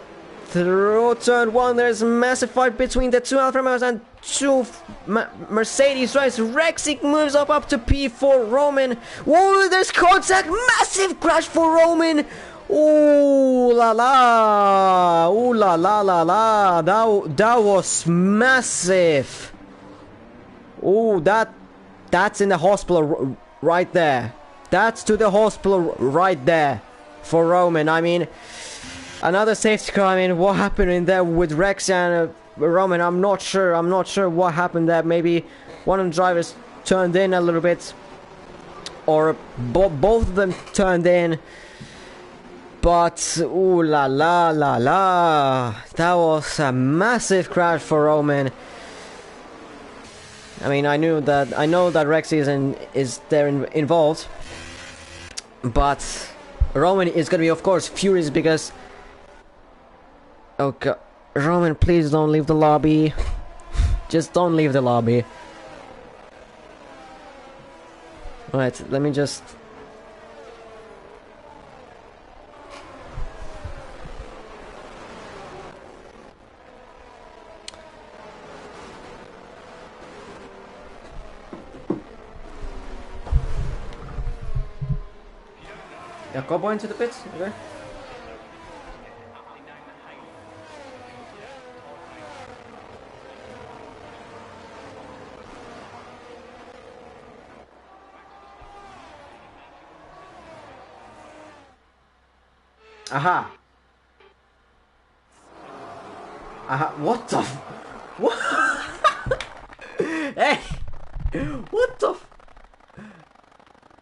through turn 1, there's a massive fight between the 2 Alfa Romeos and 2 Mercedes drives. Rexic moves up to P4. Roman. Whoa, there's contact. Massive crash for Roman. Ooh la la. Ooh la la la la. That was massive. Ooh, that's in the hospital right there. That's to the hospital right there for Roman. I mean, another safety car. I mean, what happened in there with Rex and Roman? I'm not sure. I'm not sure what happened there. Maybe one of the drivers turned in a little bit, or both of them turned in. But ooh la la la la, that was a massive crash for Roman. I mean, I know that Rex is there involved, but Roman is gonna be, of course, furious because. Oh god, Roman, please don't leave the lobby. Just don't leave the lobby. Alright, let me just. Yeah, go into the pits. Okay. Aha! Aha! What the? What? Hey! What the?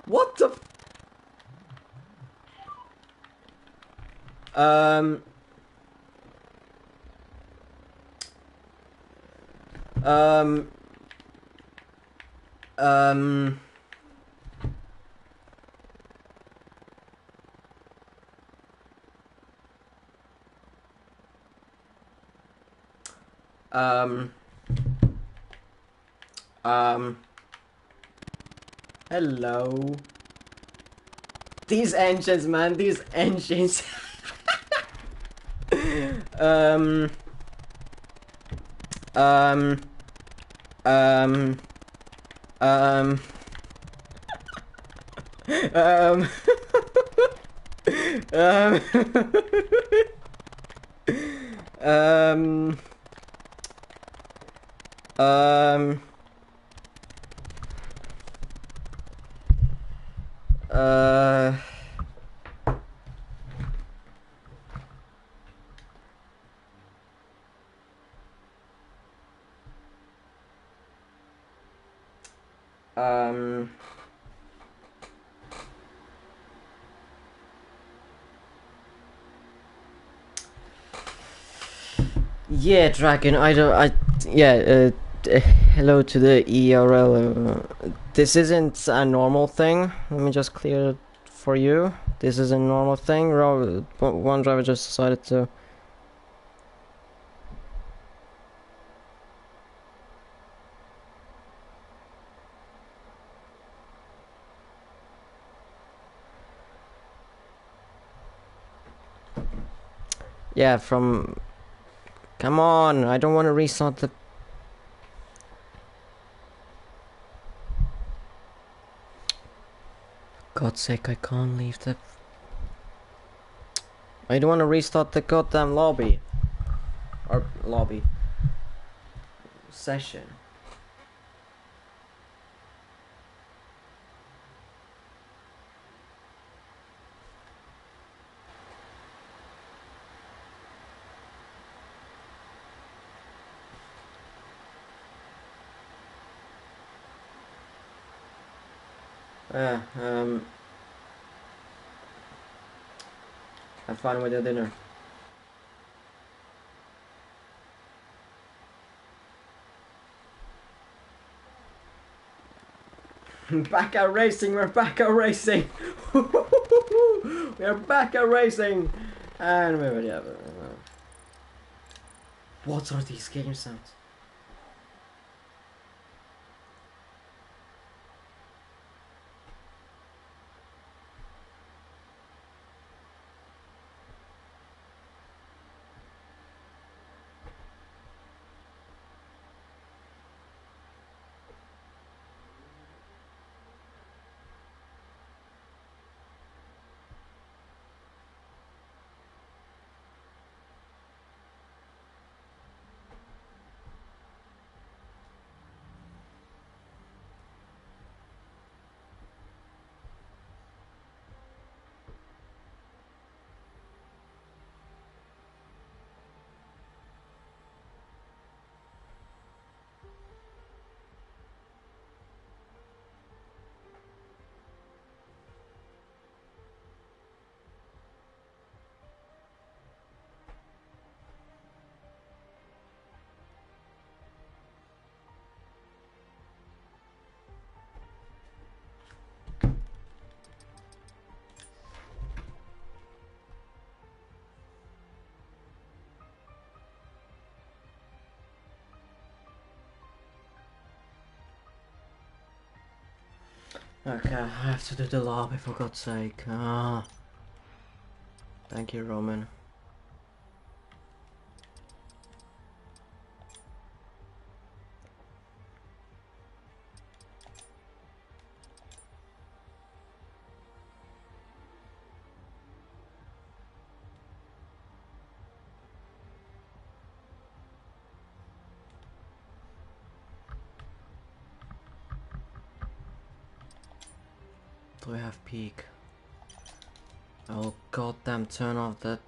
What the? Um. Um. Um. Um. Um. Hello. These engines, man. These engines. um. Um. Um. Um. Um. um. um. Um. Uh. Um. Yeah, Dragon. I don't. Yeah. Hello to the EERL. This isn't a normal thing. Let me just clear it for you. This is a normal thing. One driver just decided to. Yeah, from. Come on! I don't want to restart the. God's sake! I can't leave the. I don't want to restart the goddamn lobby. Or lobby. Session. Yeah. Have fun with your dinner. Back out racing, we're back out racing! We're back out racing! And yeah. What are these game sounds? Okay, I have to do the lobby for God's sake. Ah. Thank you, Roman. Do I have peak? Oh goddamn! Turn off the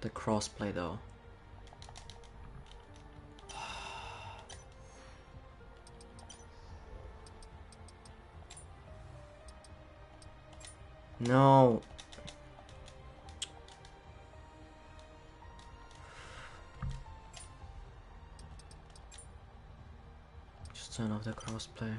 crossplay though. No. Just turn off the crossplay.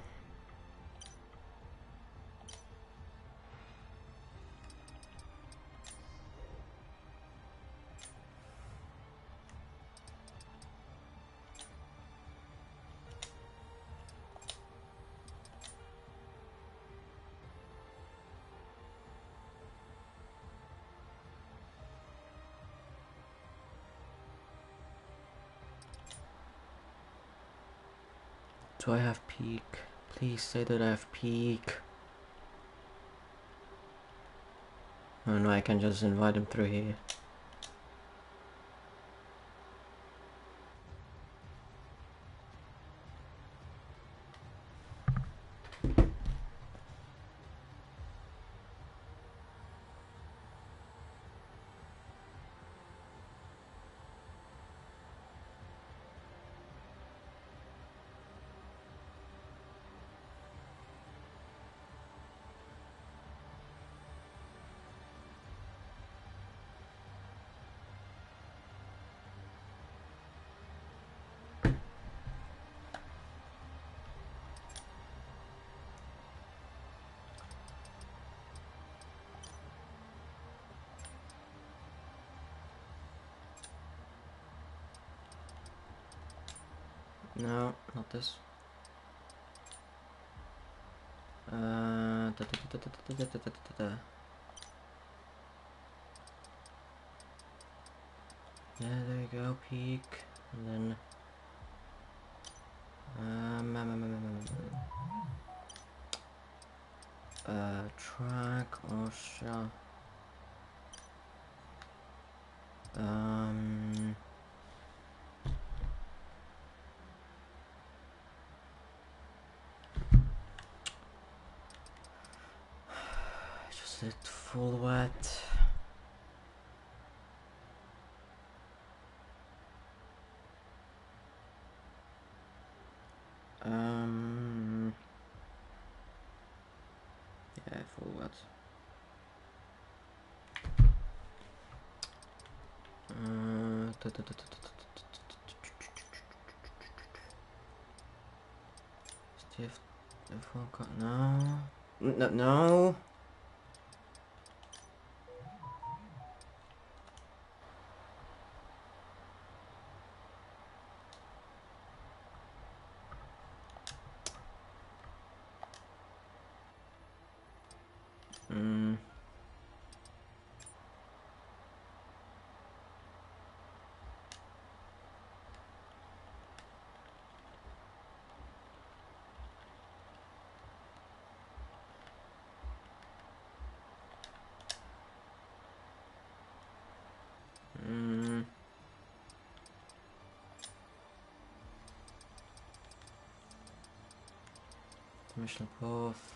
Do I have peak? Please say that I have peak. Oh no, I can just invite him through here. No, not this. Yeah, there you go, peak, and then track Austria. Just hit full wet. Yeah, full wet. Stiff, no, no, no. Mission off.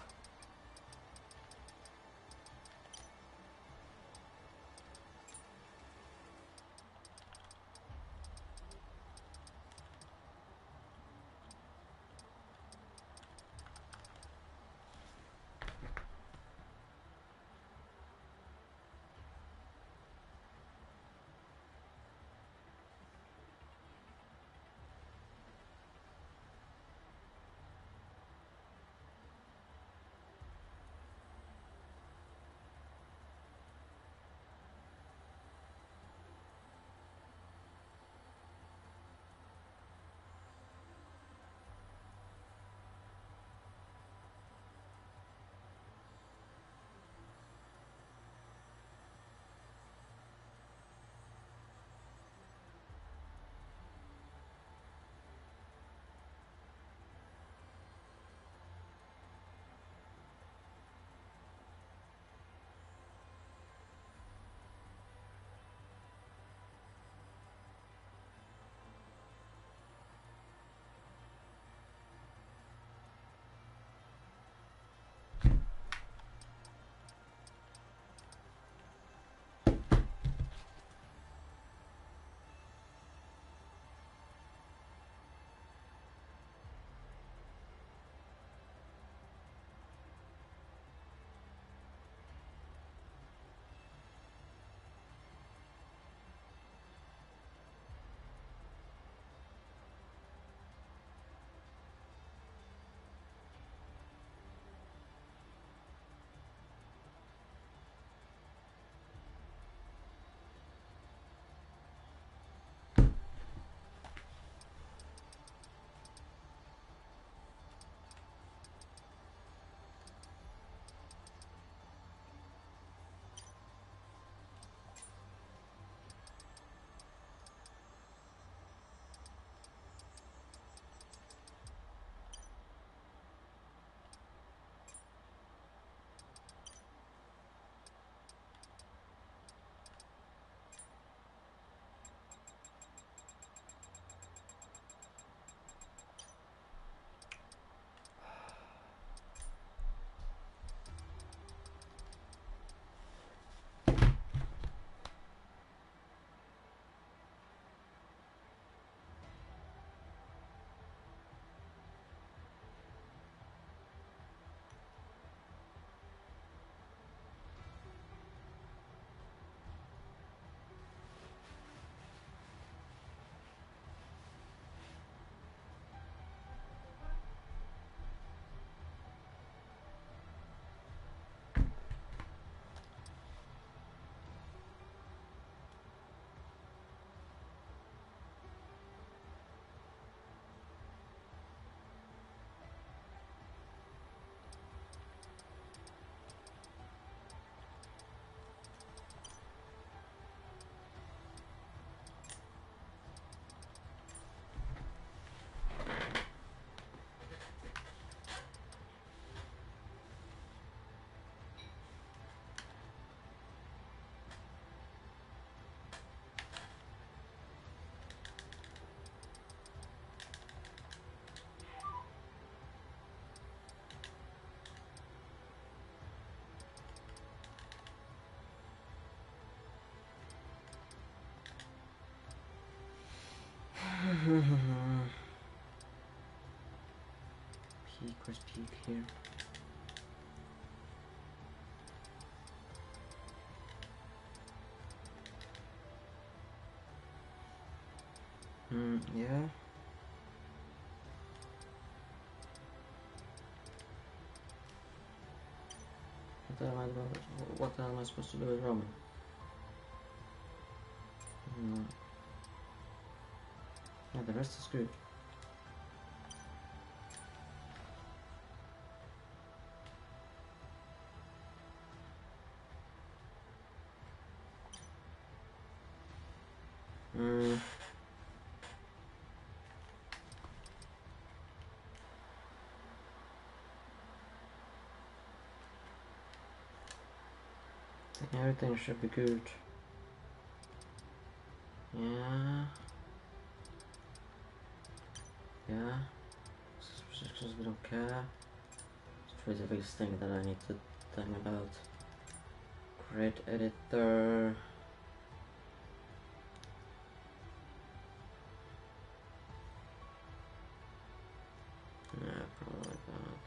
here. Yeah. What the hell am I supposed to do with Roman? Yeah, the rest is good. Everything should be good. Yeah. Yeah. Restrictions we don't care. It's the biggest thing that I need to think about. Create editor. Yeah, probably like that.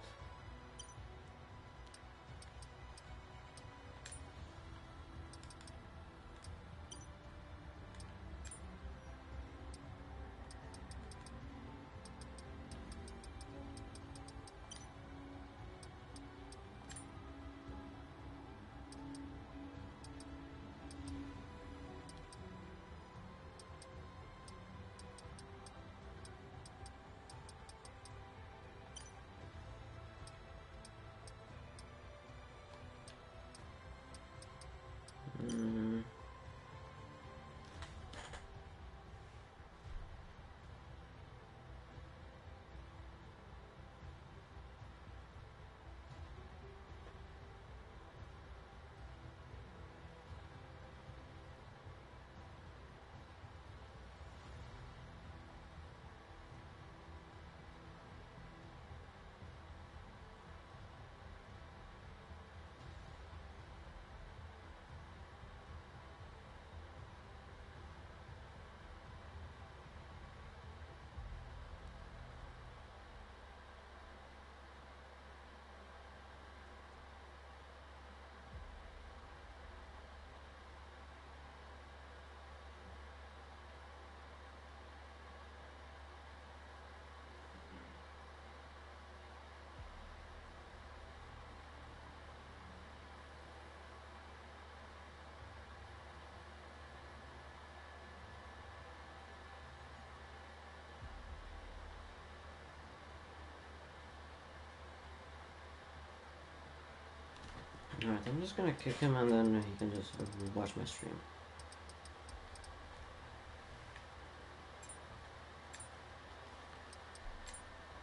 Alright, I'm just gonna kick him and then he can just watch my stream.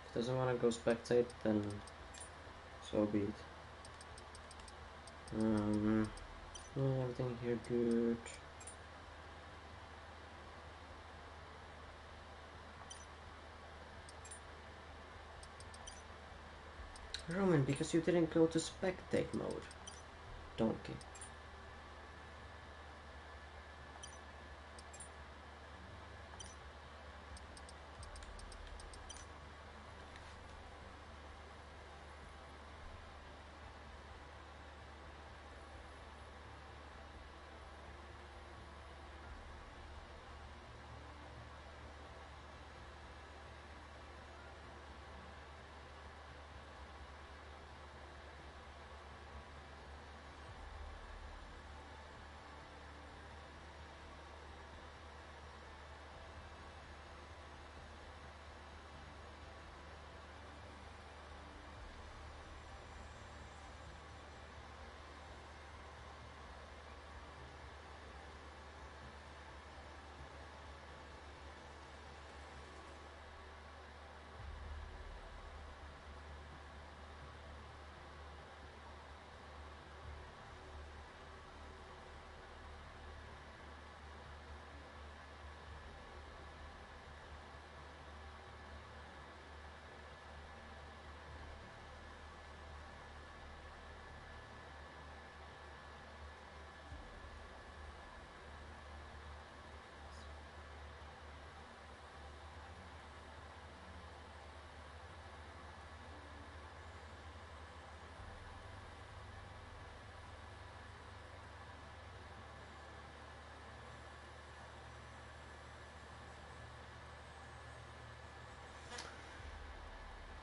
If he doesn't want to go spectate, then so be it. Yeah, everything here good. Roman, because you didn't go to spectate mode. Donkey.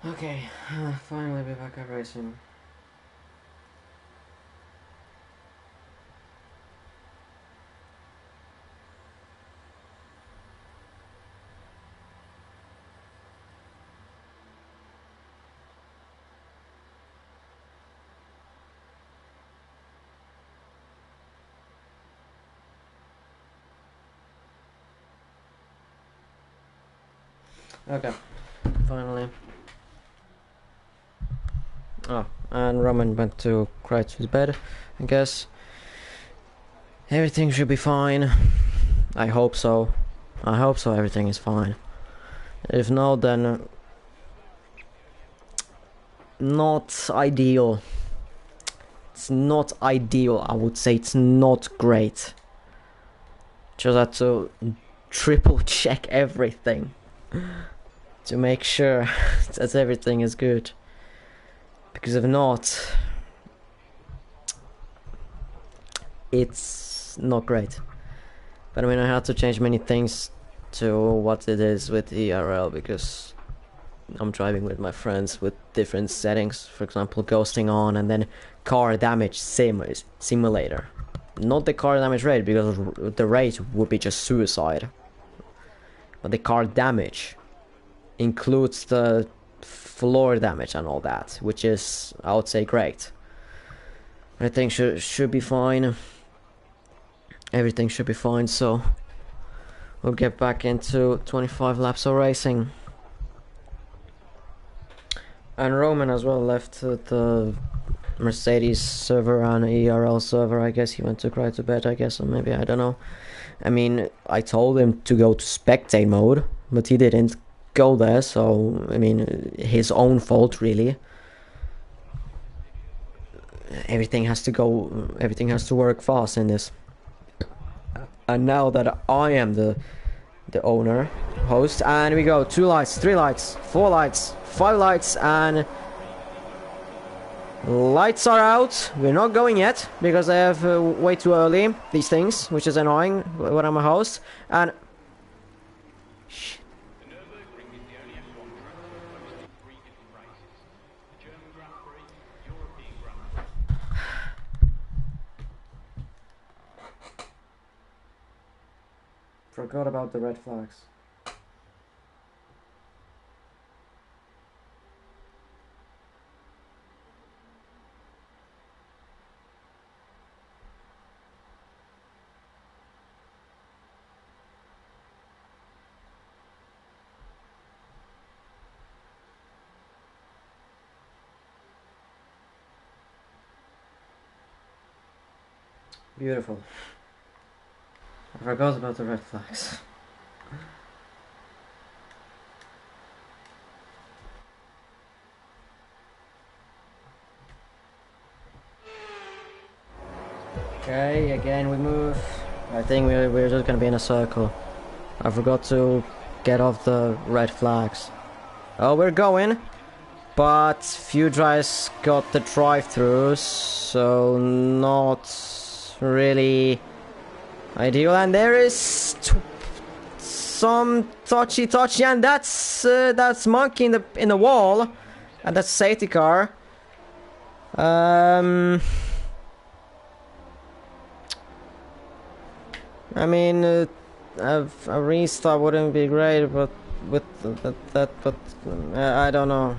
Okay, finally we're back at racing. Okay, finally. Oh, and Roman went to cry to his bed, I guess. Everything should be fine. I hope so. I hope so, everything is fine. If not, then not ideal. It's not ideal, I would say it's not great. Just have to triple check everything to make sure that everything is good. Because if not, it's not great. But I mean, I had to change many things to what it is with EERL because I'm driving with my friends with different settings. For example, ghosting on and then car damage simulator. Not the car damage rate because the rate would be just suicide. But the car damage includes the floor damage and all that, which is, I would say, great. I think should be fine. Everything should be fine, so we'll get back into 25 laps of racing. And Roman as well left the Mercedes server and EERL server. I guess he went to cry to bed, I guess, or maybe, I don't know. I mean, I told him to go to spectate mode, but he didn't go there, so, I mean, his own fault, really. Everything has to work fast in this. And now that I am the owner, host, and we go 2 lights, 3 lights, 4 lights, 5 lights, and lights are out. We're not going yet because I have way too early these things, which is annoying when I'm a host. And shit. The Nürburgring is the only F1 track to have hosted 3 different races. The German Grand Prix, European Grand Prix. Forgot about the red flags. Beautiful. I forgot about the red flags. Okay, again we move. I think we're just gonna be in a circle. I forgot to get off the red flags. Oh, we're going. But few drives got the drive-throughs, so not really ideal. And there is some touchy, and that's monkey in the wall, and that's safety car. I mean, a restart wouldn't be great, but with that, but I don't know.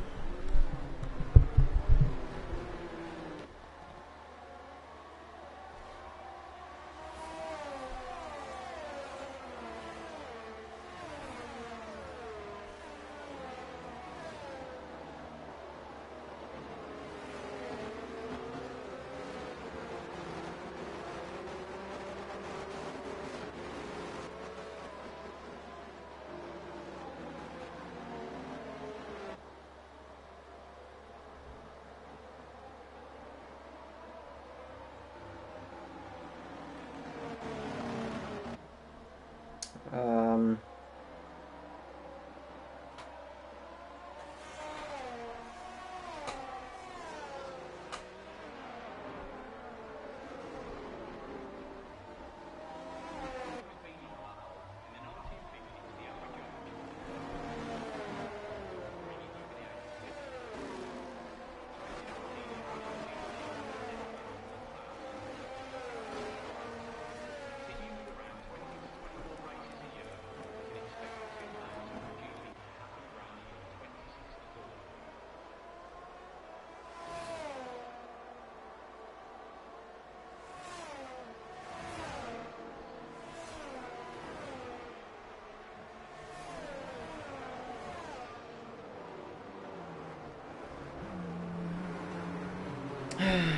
Beautiful.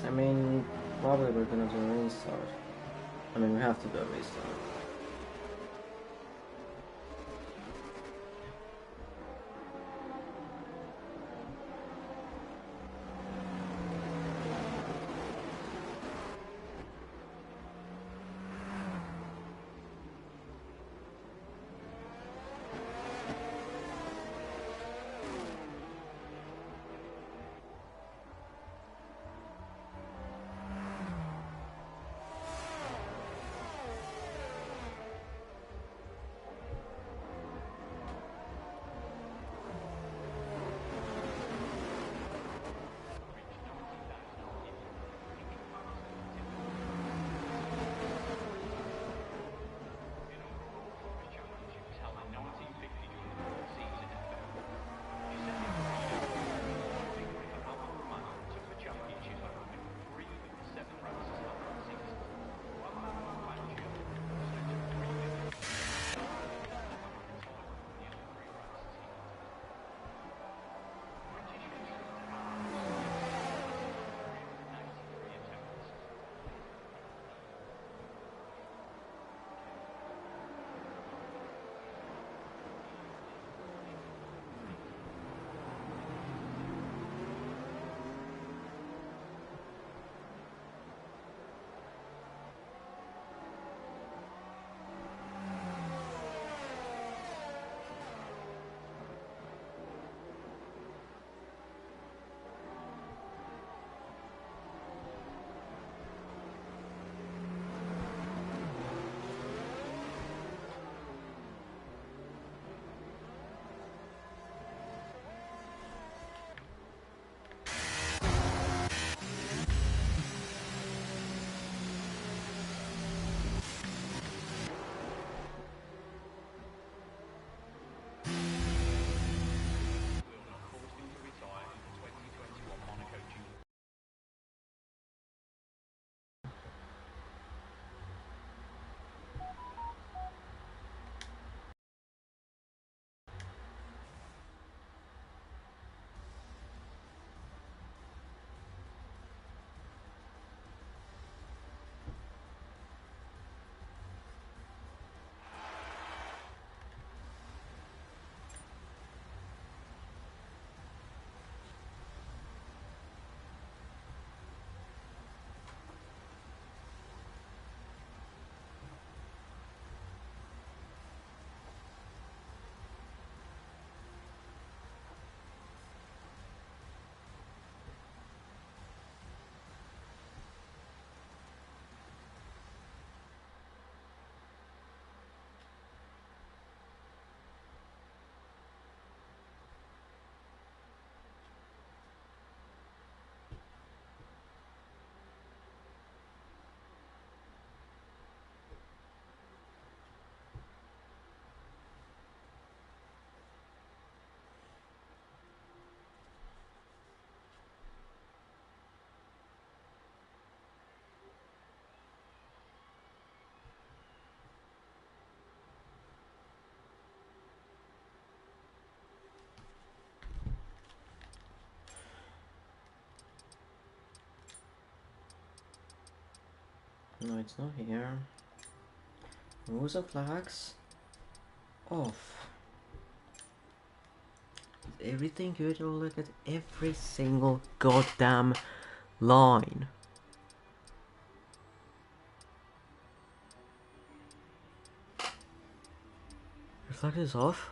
I mean, probably we're gonna do a restart. I mean, we have to do a restart. No, it's not here. Rules and flags. Off. Is everything good? Or look at every single goddamn line. Your flag is off.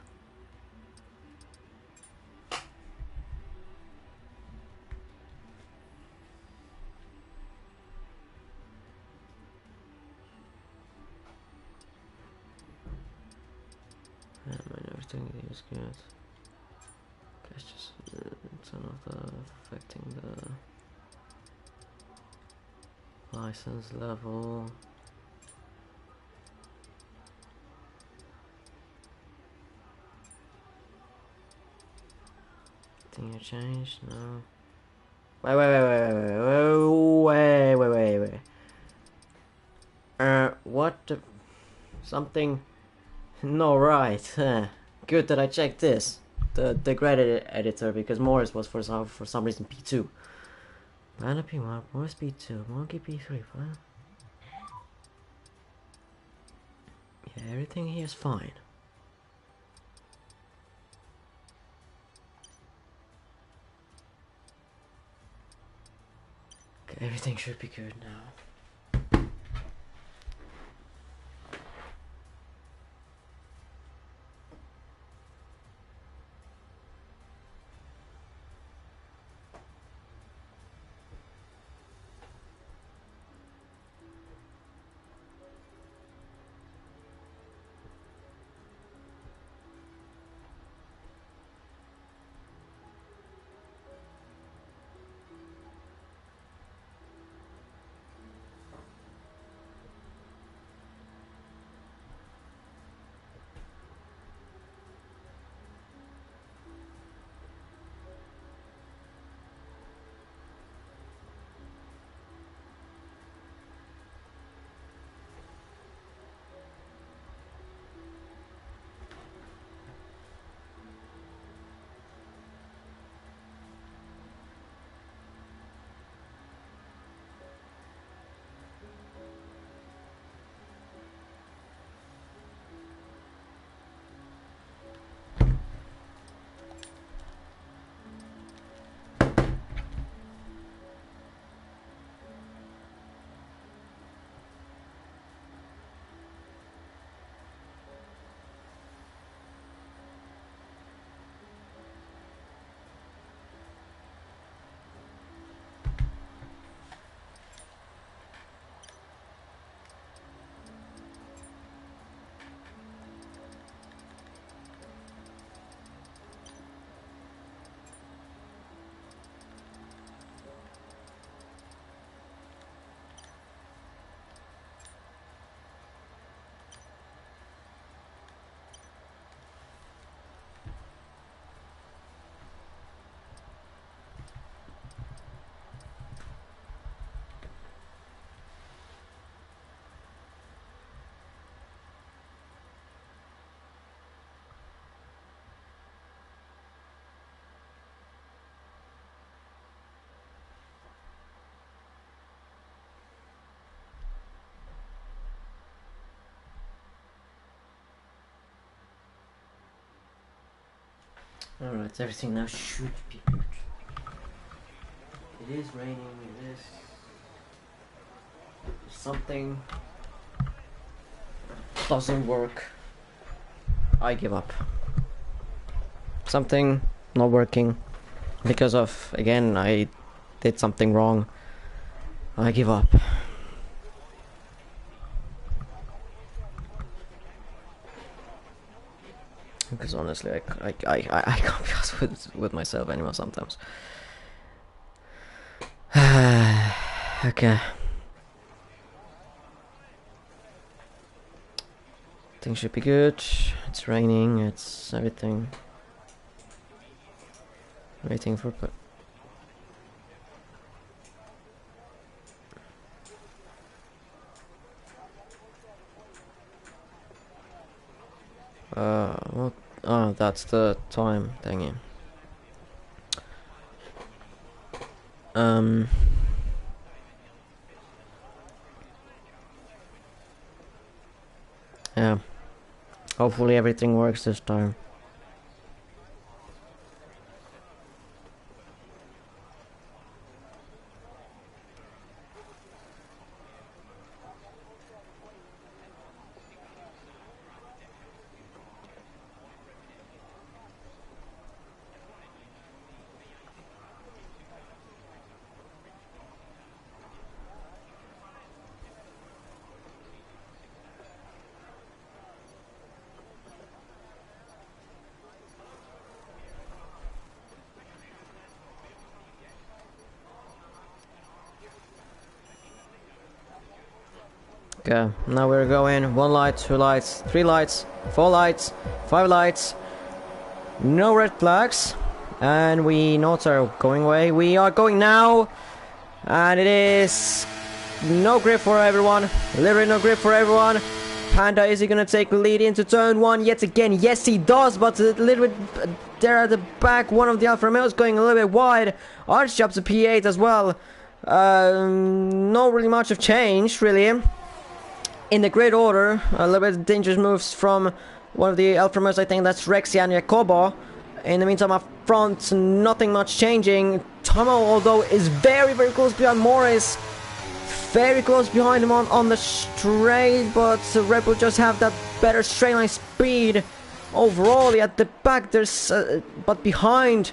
Yeah, man, everything is good. Let's just turn off the affecting the license level. Anything you changed? No. Wait. What the... Something... No, right. Good that I checked this. The graded editor, because Morris was for some reason P2. Banner P1, Morris P2, Monkey P3, what? Yeah, everything here is fine. Okay, everything should be good now. Alright, everything now should be good. It is raining, it is... Something... doesn't work. I give up. Something not working. Because of, again, I did something wrong. I give up. Because honestly, I can't be honest with myself anymore sometimes. Okay. Things should be good. It's raining, it's everything. Waiting for... what? Oh, that's the time thingy. Yeah. Hopefully everything works this time. Okay, now we're going 1 light, 2 lights, 3 lights, 4 lights, 5 lights. No red flags. And we not are going away. We are going now. And it is no grip for everyone. Literally no grip for everyone. Panda, is he gonna take the lead into turn 1 yet again? Yes, he does, but a little bit there at the back. One of the Alfa Romeos going a little bit wide. Archie up to P8 as well. No really much of change, really. In the grid order, a little bit dangerous moves from one of the Alfa Romeos. I think that's Rexy and Jacobo. In the meantime, up front, nothing much changing. Tomo, although, is very, very close behind Morris. Very close behind him on the straight, but Red Bull just have that better straight line speed. Overall, at the back, there's... but behind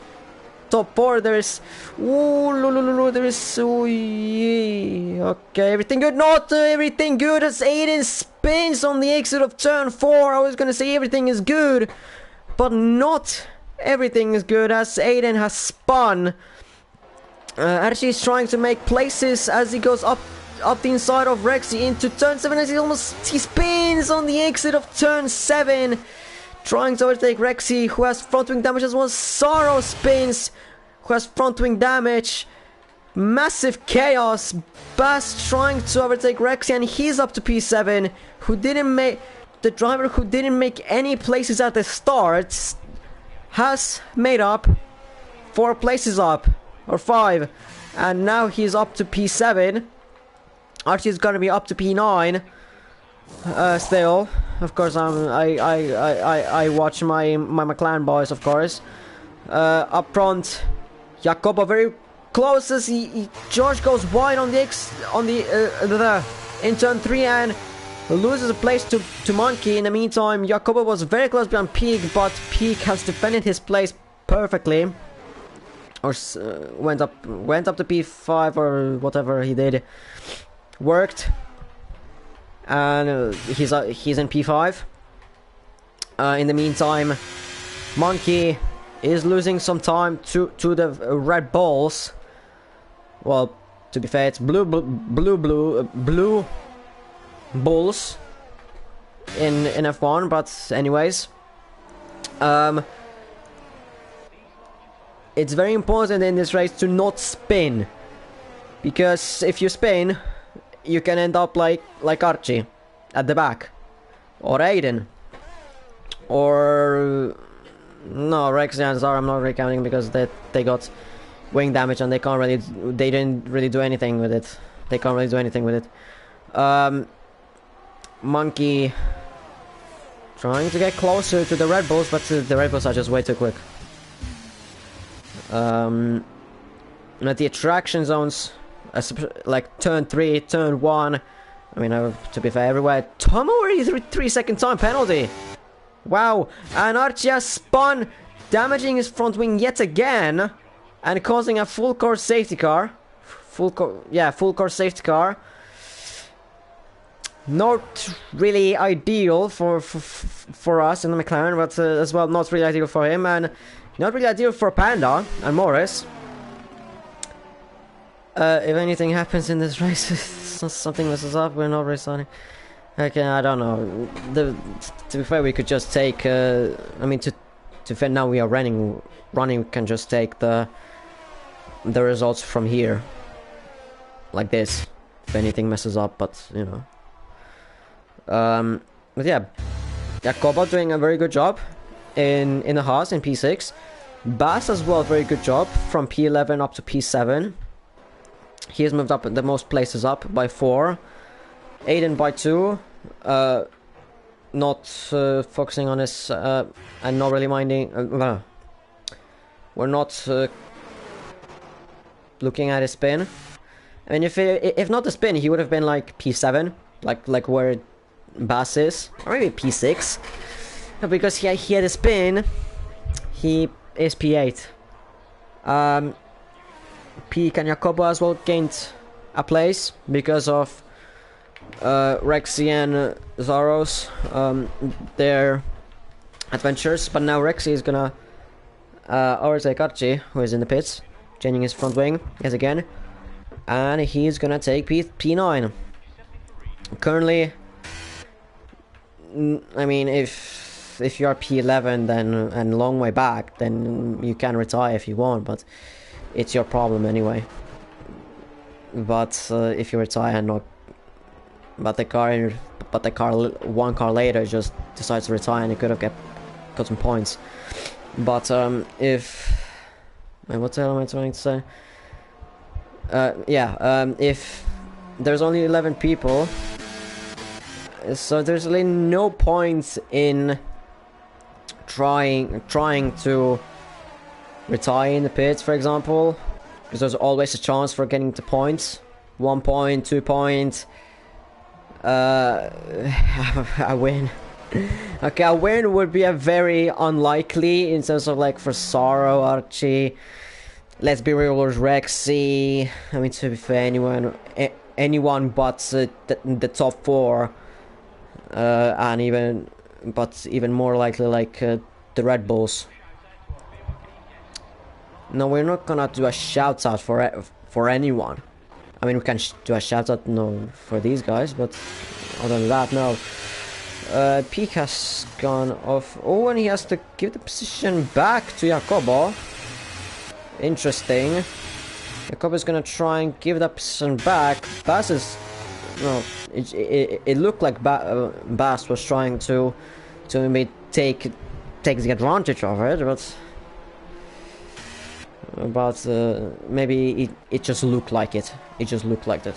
top 4, there's... Ooh, there is... Ooh, yeah. Okay, everything good? Not everything good as Aiden spins on the exit of turn 4. I was gonna say everything is good, but not everything is good as Aiden has spun. Archie is trying to make places as he goes up the inside of Rexy into turn 7 as he spins on the exit of turn 7, trying to overtake Rexy, who has front wing damage as well. Sorrow spins, who has front wing damage. Massive chaos. Bass trying to overtake Rexy, and he's up to P7, who didn't make... The driver who didn't make any places at the start has made up 4 places up, or 5, and now he's up to P7. Archie's gonna be up to P9 still. Of course, I watch my McLaren boys, of course. Up front, Jacobo very close as George goes wide on the in turn 3 and loses a place to Monkey. In the meantime, Jacobo was very close behind Peak, but Peak has defended his place perfectly. Or went up to P5 or whatever he did. Worked, and he's in P5. In the meantime, Monkey is losing some time to the Red Bulls. Well, to be fair, it's blue Bulls in F1, but anyways, it's very important in this race to not spin, because if you spin, you can end up like Archie at the back, or Aiden, or no, Rex and Zara I'm not really counting because they got wing damage and they didn't really do anything with it. They can't really do anything with it. Monkey trying to get closer to the Red Bulls, but the Red Bulls are just way too quick. At the attraction zones, like turn 3, turn 1, I mean, to be fair, everywhere. Tomo already 3-second time penalty. Wow, and Archie has spun, damaging his front wing yet again, and causing a full course safety car. Full course safety car. Not really ideal for us in the McLaren, but as well not really ideal for him, and not really ideal for Panda and Morris. If anything happens in this race, something messes up, we're not restarting. Okay, I don't know. To be fair, we could just take. I mean, to fair, now we are running. We can just take the results from here, like this. If anything messes up, but you know. But yeah, Jacobo doing a very good job in the Haas in P6. Bass as well, very good job from P11 up to P7. He has moved up the most places up by 4. Aiden by 2. Not focusing on his and not really minding. We're not looking at his spin. I mean, if not the spin, he would have been like P7, like where Bass is, or maybe P6. Because he had a spin, he is P8. Peak and Jacobo as well gained a place because of Rexy and Zaros, their adventures. But now Rexy is gonna overtake Archie, who is in the pits, changing his front wing yet again, and he's gonna take P9. Currently, I mean, if if you are P11 then and long way back, then you can retire if you want, but it's your problem anyway. But if you retire and not, but the car one car later just decides to retire and it could have got some points. But if what the hell am I trying to say? If there's only 11 people, so there's really no point in trying to retire in the pits, for example, because there's always a chance for getting to points. 1 point, 2 points. I win. Okay, a win would be a very unlikely in terms of like for Sorrow, Archie. Let's be real, there's Rexy. I mean, to be fair, anyone but the top 4, and even more likely like the Red Bulls. No, we're not gonna do a shout out for anyone. I mean, we can do a shout out for these guys, but other than that, no. Peak has gone off. Oh, and he has to give the position back to Jacobo. Interesting. Jacobo is gonna try and give that position back. Bass is... No, it looked like Bass was trying to maybe take the advantage of it, but maybe it just looked like it. It just looked like it.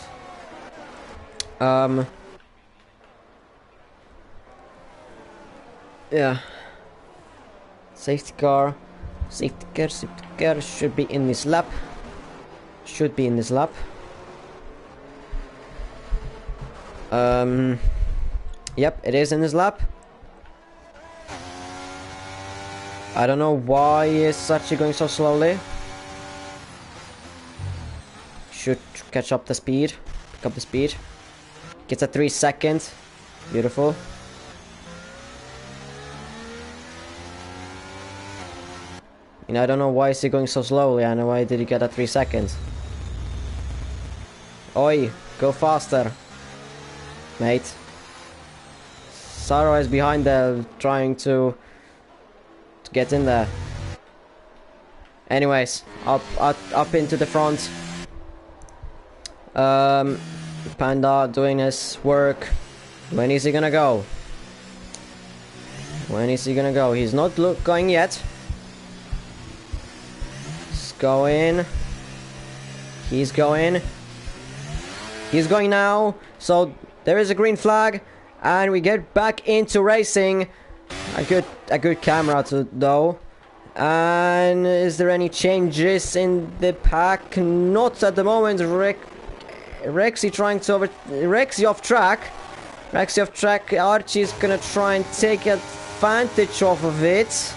Yeah. Safety car should be in this lap. Yep, it is in this lap. I don't know why it's actually going so slowly. Should catch up the speed. Pick up the speed. Gets a 3 second. Beautiful. You know, I don't know why is he going so slowly. I know why did he get a 3 seconds. Oi, go faster, mate. Saro is behind there, trying to get in there. Anyways, up into the front. Panda doing his work. When is he gonna go? He's not going yet. He's going. He's going now. So there is a green flag, and we get back into racing. A good camera though. And is there any changes in the pack? Not at the moment. Rexy trying to Rexy off track. Archie's gonna try and take advantage of it.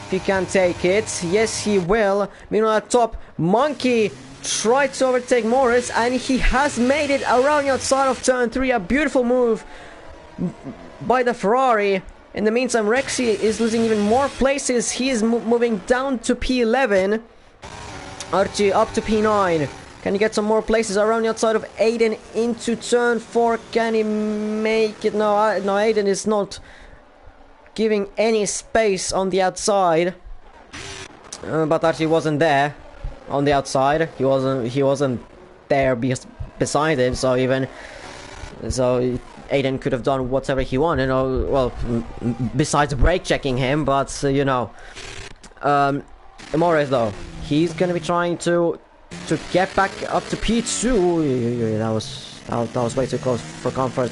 If he can take it, yes he will. Meanwhile at top, Monkey tried to overtake Morris, and he has made it around the outside of turn 3. A beautiful move by the Ferrari. In the meantime, Rexy is losing even more places. He is moving down to P11. Archie up to P9. Can he get some more places around the outside of Aiden into turn 4? Can he make it? No, Aiden is not giving any space on the outside. But Archie wasn't there on the outside. He wasn't there beside him. So Aiden could have done whatever he wanted, well, besides brake checking him, but Morris though, he's gonna be trying to get back up to P2. That was way too close for comfort.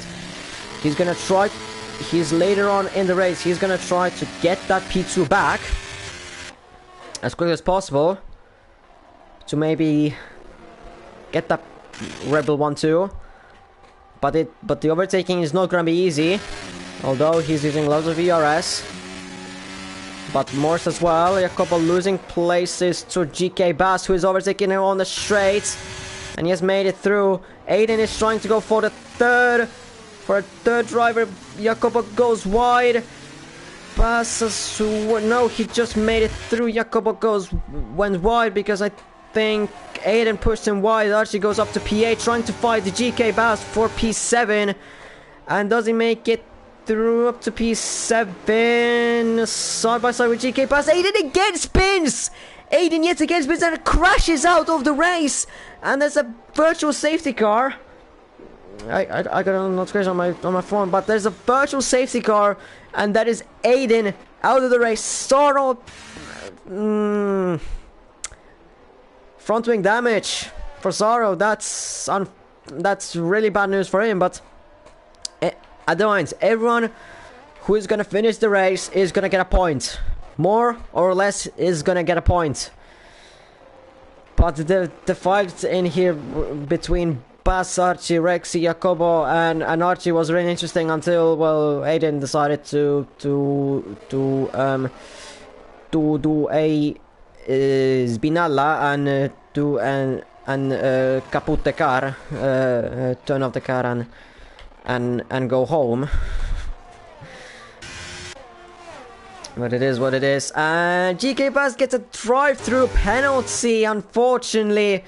He's later on in the race, he's gonna try to get that P2 back as quickly as possible to maybe get that Rebel 1-2. But the overtaking is not gonna be easy, although he's using lots of ERS. But Morse as well, a couple losing places to GK Bass, who is overtaking him on the straight, and he has made it through. Aiden is trying to go for a third driver. Jacobo goes wide. Bass, no, he just made it through. Jacobo went wide because I think Aiden pushed him wide. Archie goes up to P8, trying to fight the GK Bass for P7. And does he make it through up to P7. Side by side with GK Pass. Aiden again spins! Aiden yet again spins and crashes out of the race! And there's a virtual safety car. I got a notification on my phone, but there's a virtual safety car, and that is Aiden out of the race. Sorrow. Front wing damage for Sorrow. That's really bad news for him. But at the end, everyone who is gonna finish the race is gonna get a point. More or less is gonna get a point. But the fight in here between Bas, Archie, Rexy, Jacobo, and Archie was really interesting until, well, Aiden decided to do a Spinalla and do an kaput the car, turn off the car and go home. But it is what it is. And GK Bass gets a drive-through penalty, unfortunately.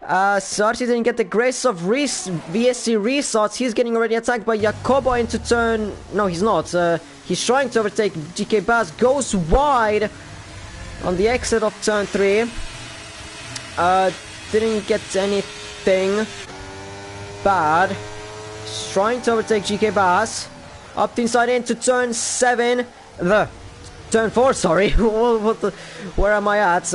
Sarchi didn't get the grace of VSC restarts. He's getting already attacked by Jacobo into turn... No, he's not. He's trying to overtake GK Bass. Goes wide on the exit of turn 3. Didn't get anything bad. He's trying to overtake GK Bass. Up the inside into turn 7. Turn 4, sorry. Where am I at?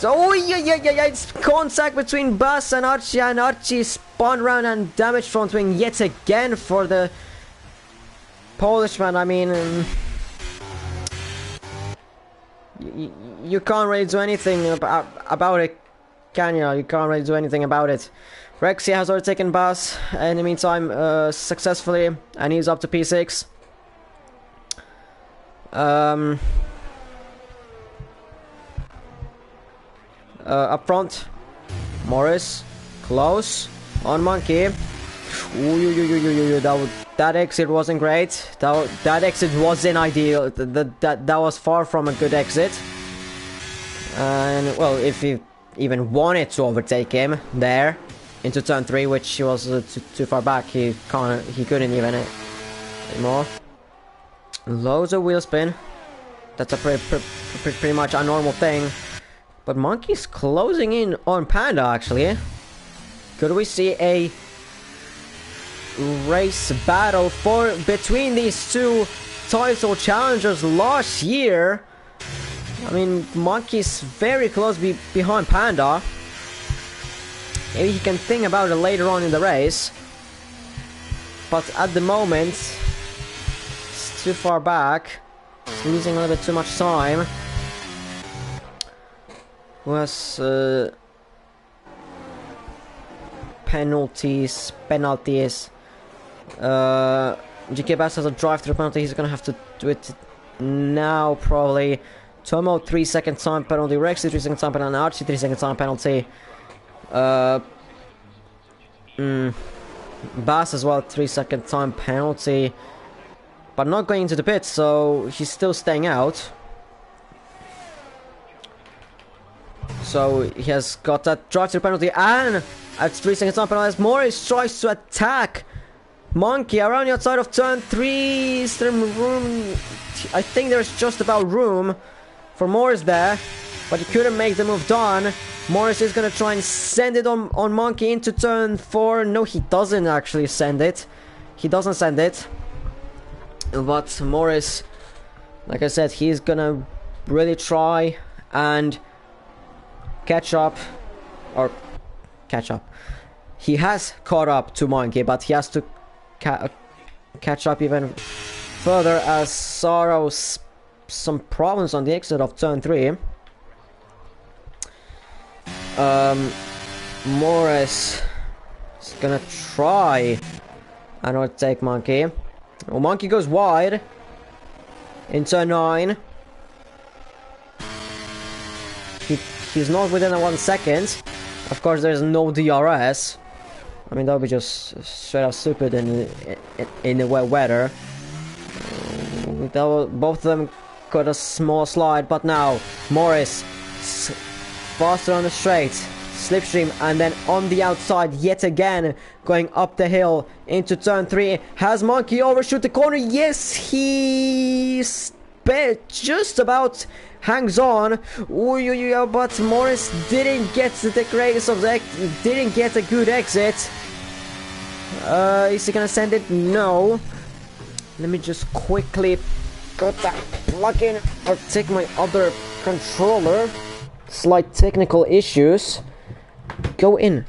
Oh, yeah, it's contact between Bass and Archie spun around and damaged front wing yet again for the Polishman. I mean, you can't really do anything about it, can you? You can't really do anything about it. Rexy has already taken Bass in the meantime successfully, and he's up to P6. Up front, Morris, close on Monkey. Ooh, that exit wasn't great. That exit wasn't ideal. That was far from a good exit. And well, if he even wanted to overtake him there into turn 3, which was too far back, he couldn't even anymore. Loads of wheel spin. That's a pretty much a normal thing. But Monkey's closing in on Panda, actually. Could we see a race battle between these two title challengers last year? I mean, Monkey's very close behind Panda. Maybe he can think about it later on in the race. But at the moment, it's too far back. It's losing a little bit too much time. Who has penalties? GK Bass has a drive-through penalty. He's gonna have to do it now, probably. Tomo 3-second time penalty. Rexy 3-second time penalty. Archie 3-second time penalty. Bass as well 3-second time penalty, but not going into the pit, so he's still staying out. So he has got that drive-through penalty and a 3-second time penalty as Morris tries to attack Monkey around the outside of turn 3. Is there room? I think there's just about room for Morris there, but he couldn't make the move done. Morris is gonna try and send it on Monkey into turn 4. No, he doesn't actually send it. He doesn't send it. But Morris, like I said, he's gonna really try and catch up. He has caught up to Monkey, but he has to catch up even further as Sorrow's some problems on the exit of turn 3. Morris is gonna try and overtake Monkey. Well, Monkey goes wide in turn 9. He's not within 1 second. Of course, there's no DRS. I mean, that would be just straight up stupid in the wet weather. Both of them got a small slide, but now Morris faster on the straight, slipstream, and then on the outside yet again, going up the hill into turn 3. Has Monkey overshoot the corner? Yes, he's just about hangs on. Ooh, but Morris didn't get the grace of the didn't get a good exit. Is he gonna send it? No. Let me just quickly got that plug in or take my other controller. Slight technical issues. Go in.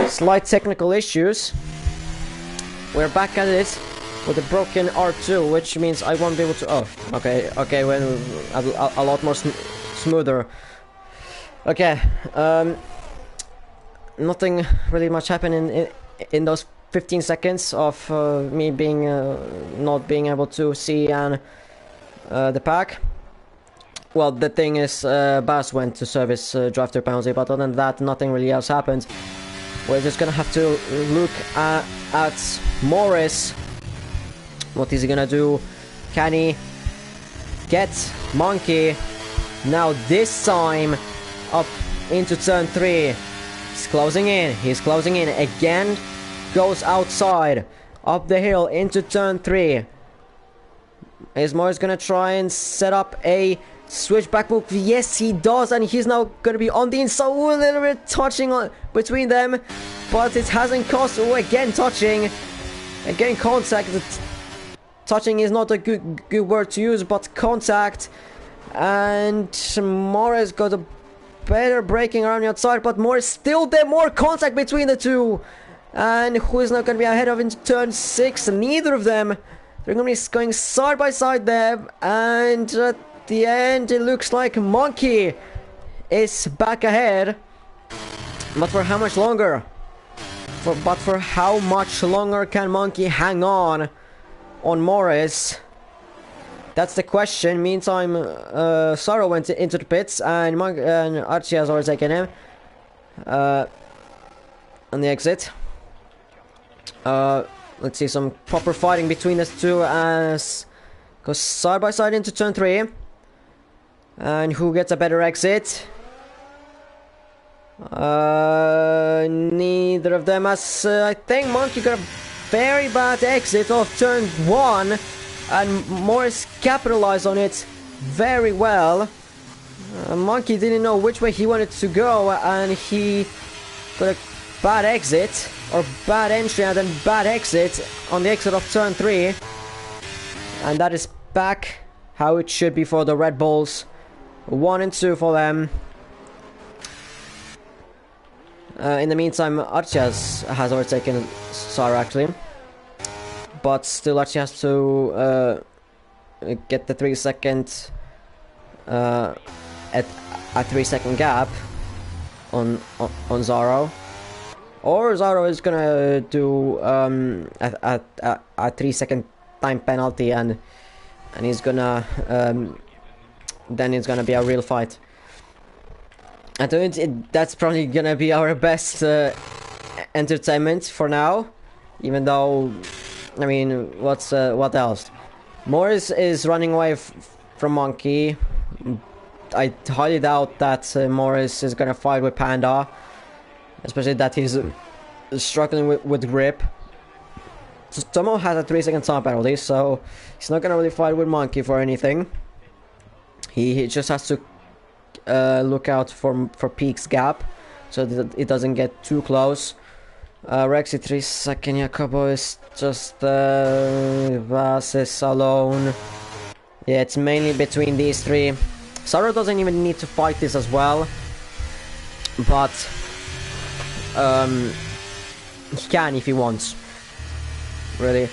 Slight technical issues. We're back at it with a broken R2, which means I won't be able to. Oh, okay, well, a lot more smoother. Okay, nothing really much happened in those 15 seconds of me being not being able to see and the pack. Well, the thing is, Bass went to service drive-through penalty, but other than that, nothing really else happened. We're just gonna have to look at Morris. What is he gonna do? Can he get Monkey? Now this time up into turn 3. He's closing in. He's closing in again. Goes outside, up the hill into turn 3. Is Morris gonna try and set up a switchback move? Yes, he does, and he's now gonna be on the inside. Ooh, a little bit touching on between them, but it hasn't cost. Oh, again touching, again contact. Touching is not a good word to use, but contact. And Morris got a better braking around the outside, but Morris still there. More contact between the two. And who is not going to be ahead of into turn 6? Neither of them. They're going to be going side by side there. And at the end, it looks like Monkey is back ahead. But for how much longer? But for how much longer can Monkey hang on Morris? That's the question. Meantime, Sorrow went into the pits, and Archie has already taken him on the exit. Let's see some proper fighting between these two as goes side by side into turn 3. And who gets a better exit? Neither of them, as I think Monkey got a very bad exit off turn 1, and Morris capitalized on it very well. Monkey didn't know which way he wanted to go, and he got a bad exit, or bad entry and then bad exit on the exit of turn 3. And that is back how it should be for the Red Bulls. 1 and 2 for them. In the meantime, Archie has overtaken Sarah actually. But still Archie has to get the 3 second at a 3 second gap on Zaro. Or Zaro is gonna do a 3 second time penalty, and he's gonna then it's gonna be a real fight. I think that's probably gonna be our best entertainment for now. Even though, I mean, what else? Morris is running away from Monkey. I highly doubt that Morris is gonna fight with Panda. Especially that he's struggling with grip. So Tomo has a 3 second time penalty, so he's not gonna really fight with Monkey for anything. He just has to look out for Peak's gap, so that it doesn't get too close. Rexy 3 second, Jacobo is just Vasis alone. Yeah, it's mainly between these 3. Saro doesn't even need to fight this as well, but he can if he wants. Really.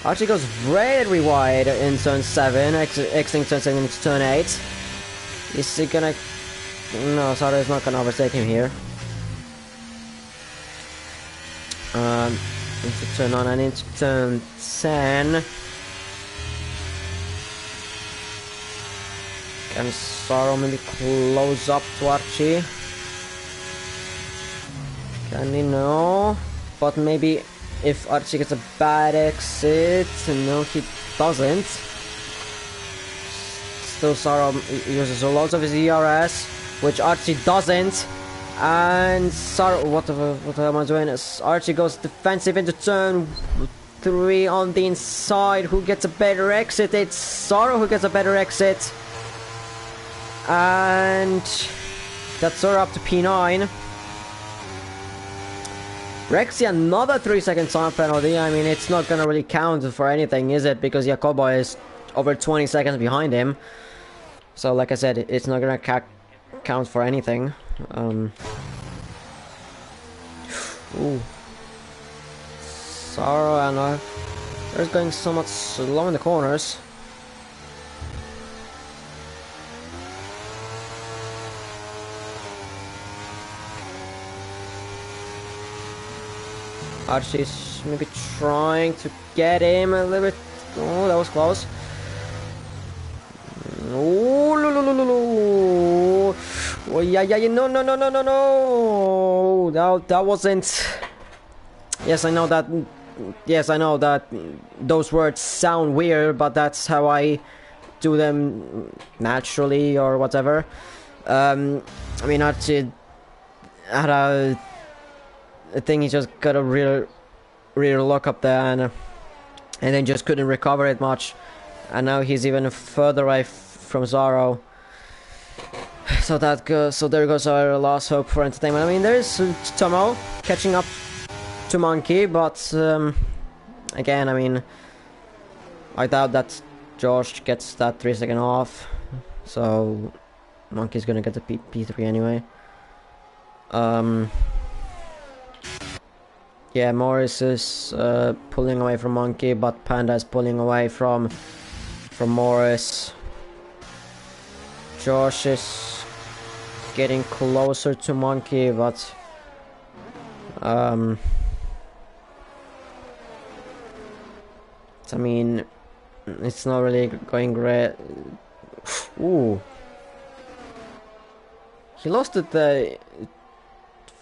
Archie goes very wide in turn 7, exiting turn 7 into turn 8. Is he gonna... No, Saro is not gonna overtake him here. Into turn 9 and into turn 10. Can Saro maybe close up to Archie? Can he? No. But maybe if Archie gets a bad exit. No, he doesn't. Still Saro uses a lot of his ERS, which Archie doesn't. And sorry, what am I doing? Archie goes defensive into turn 3 on the inside. Who gets a better exit? It's Sorrow who gets a better exit. And that's Sorrow up to P9. Rexy, another 3-second time penalty. I mean, it's not gonna really count for anything, is it? Because Jacobo is over 20 seconds behind him. So, like I said, it's not gonna count for anything. Ooh. Sorrow and they're going somewhat slow in the corners. Archie's maybe trying to get him a little bit. Oh, that was close. Oh, oh yeah, no. That wasn't. Yes, I know that. Yes, I know that those words sound weird, but that's how I do them naturally or whatever. I mean, Archie had I think he just got a real lock up there and then just couldn't recover it much, and now he's even further away from Zaro. So there goes our last hope for entertainment. I mean, there is Tomo catching up to Monkey, but again, I mean, I doubt that Josh gets that 3-second off, so Monkey's gonna get the P3 anyway. Yeah, Morris is pulling away from Monkey, but Panda is pulling away from Morris. Josh is getting closer to Monkey, but I mean, it's not really going great. Ooh, he lost it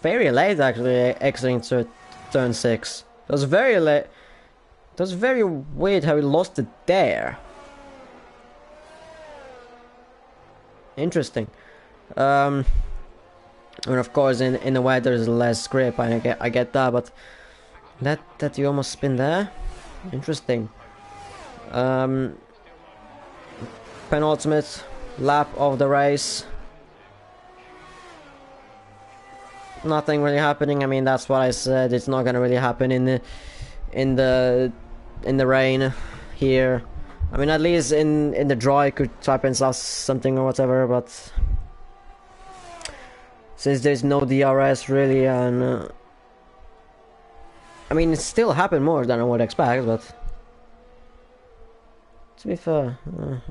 very late, actually, exiting to turn 6. That was very late. That was very weird how he lost it there. Interesting. And of course, in the way there's less grip. I get that, but that you almost spin there. Interesting. Penultimate lap of the race. Nothing really happening. I mean, that's what I said. It's not gonna really happen in the rain here. I mean, at least in the draw, I could type in something or whatever. But since there's no DRS really, and I mean, it still happened more than I would expect. But to be fair,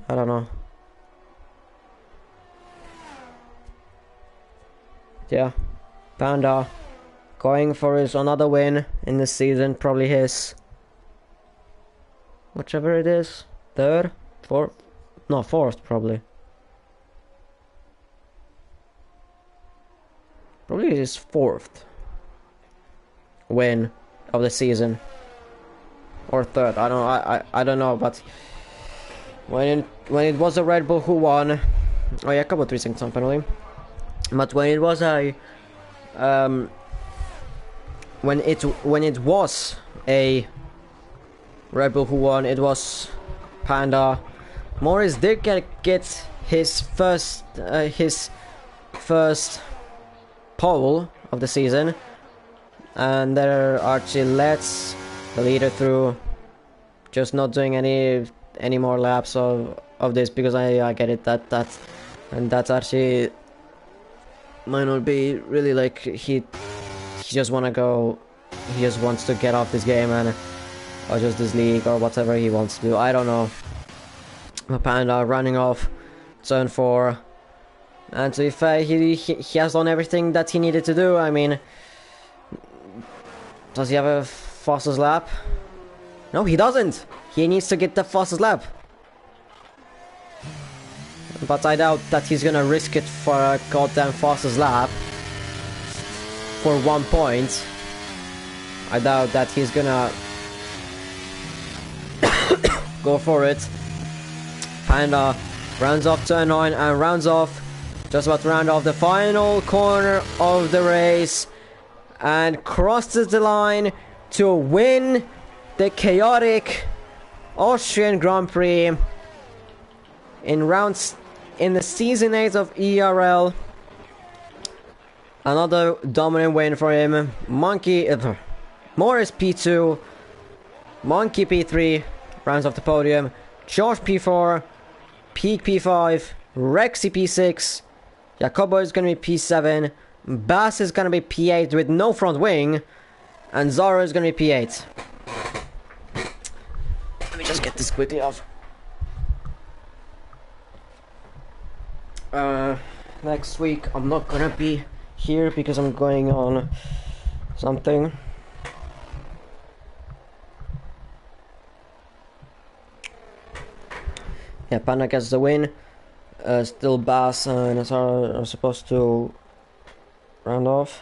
I don't know. Yeah. Panda going for his another win in this season, probably his whichever it is, 3rd, 4th, no, 4th probably. Probably his 4th win of the season, or 3rd. I don't know, but when it was a Red Bull who won, oh yeah, a couple of 3-second time penalty, but when it was a when it was a Red Bull who won, it was Panda. Morris did get his first pole of the season, and there Archie lets the leader through, just not doing any more laps of this, because I get it that's Archie might not be really like he just wanna go, he just wants to get off this game and or just this league or whatever he wants to do. I don't know. Panda running off turn 4, and to be fair, he has done everything that he needed to do. I mean, does he have a fastest lap? No, he doesn't. He needs to get the fastest lap. But I doubt that he's gonna risk it for a goddamn fastest lap for 1 point. I doubt that he's gonna go for it. Panda rounds off turn 9 and rounds off Just about to round off the final corner of the race and crosses the line to win the chaotic Austrian Grand Prix in the season 8 of EERL. Another dominant win for him. Morris P2, Monkey P3 rounds off the podium. Josh P4, Peak P5, Rexy P6, Jacobo is going to be P7, Bass is going to be P8 with no front wing, and Zara is going to be P8. Let me just get this quickly off. Next week I'm not going to be here because I'm going on something. Yeah, Panda gets the win. Still Bass and Azar are supposed to round off.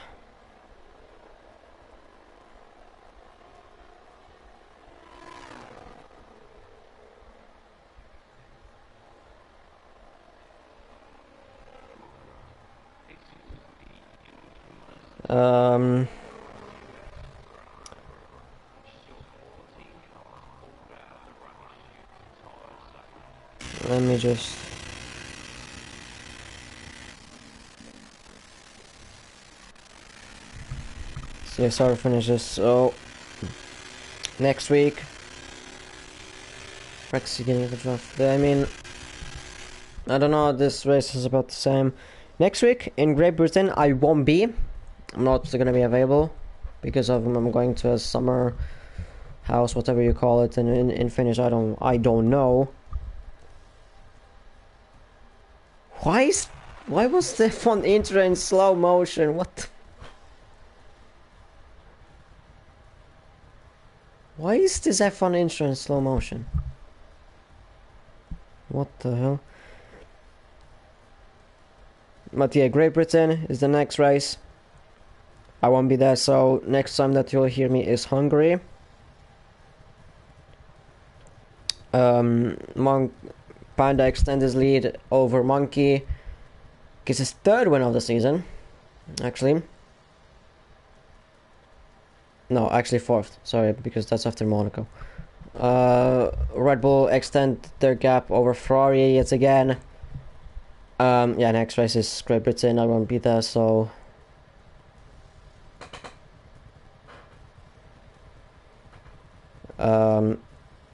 Let me just see if Sarah finishes. So next week, Rexy getting the draft. I mean, I don't know. This race is about the same. Next week in Great Britain, I won't be. I'm not gonna be available because I'm going to a summer house, whatever you call it, and in Finnish I don't know. Why was the font intro in slow motion? What? Why is this F1 intro in slow motion? What the hell? But yeah, Great Britain is the next race. I won't be there, so next time that you'll hear me is Hungary. Panda extends his lead over Monkey. Gets his third win of the season, actually. No, actually fourth. Sorry, because that's after Monaco. Red Bull extend their gap over Ferrari yet again. Yeah, next race is Great Britain. I won't be there, so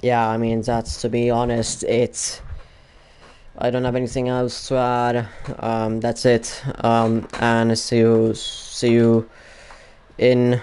yeah, I mean, that's, to be honest, I don't have anything else to add. That's it. And see you in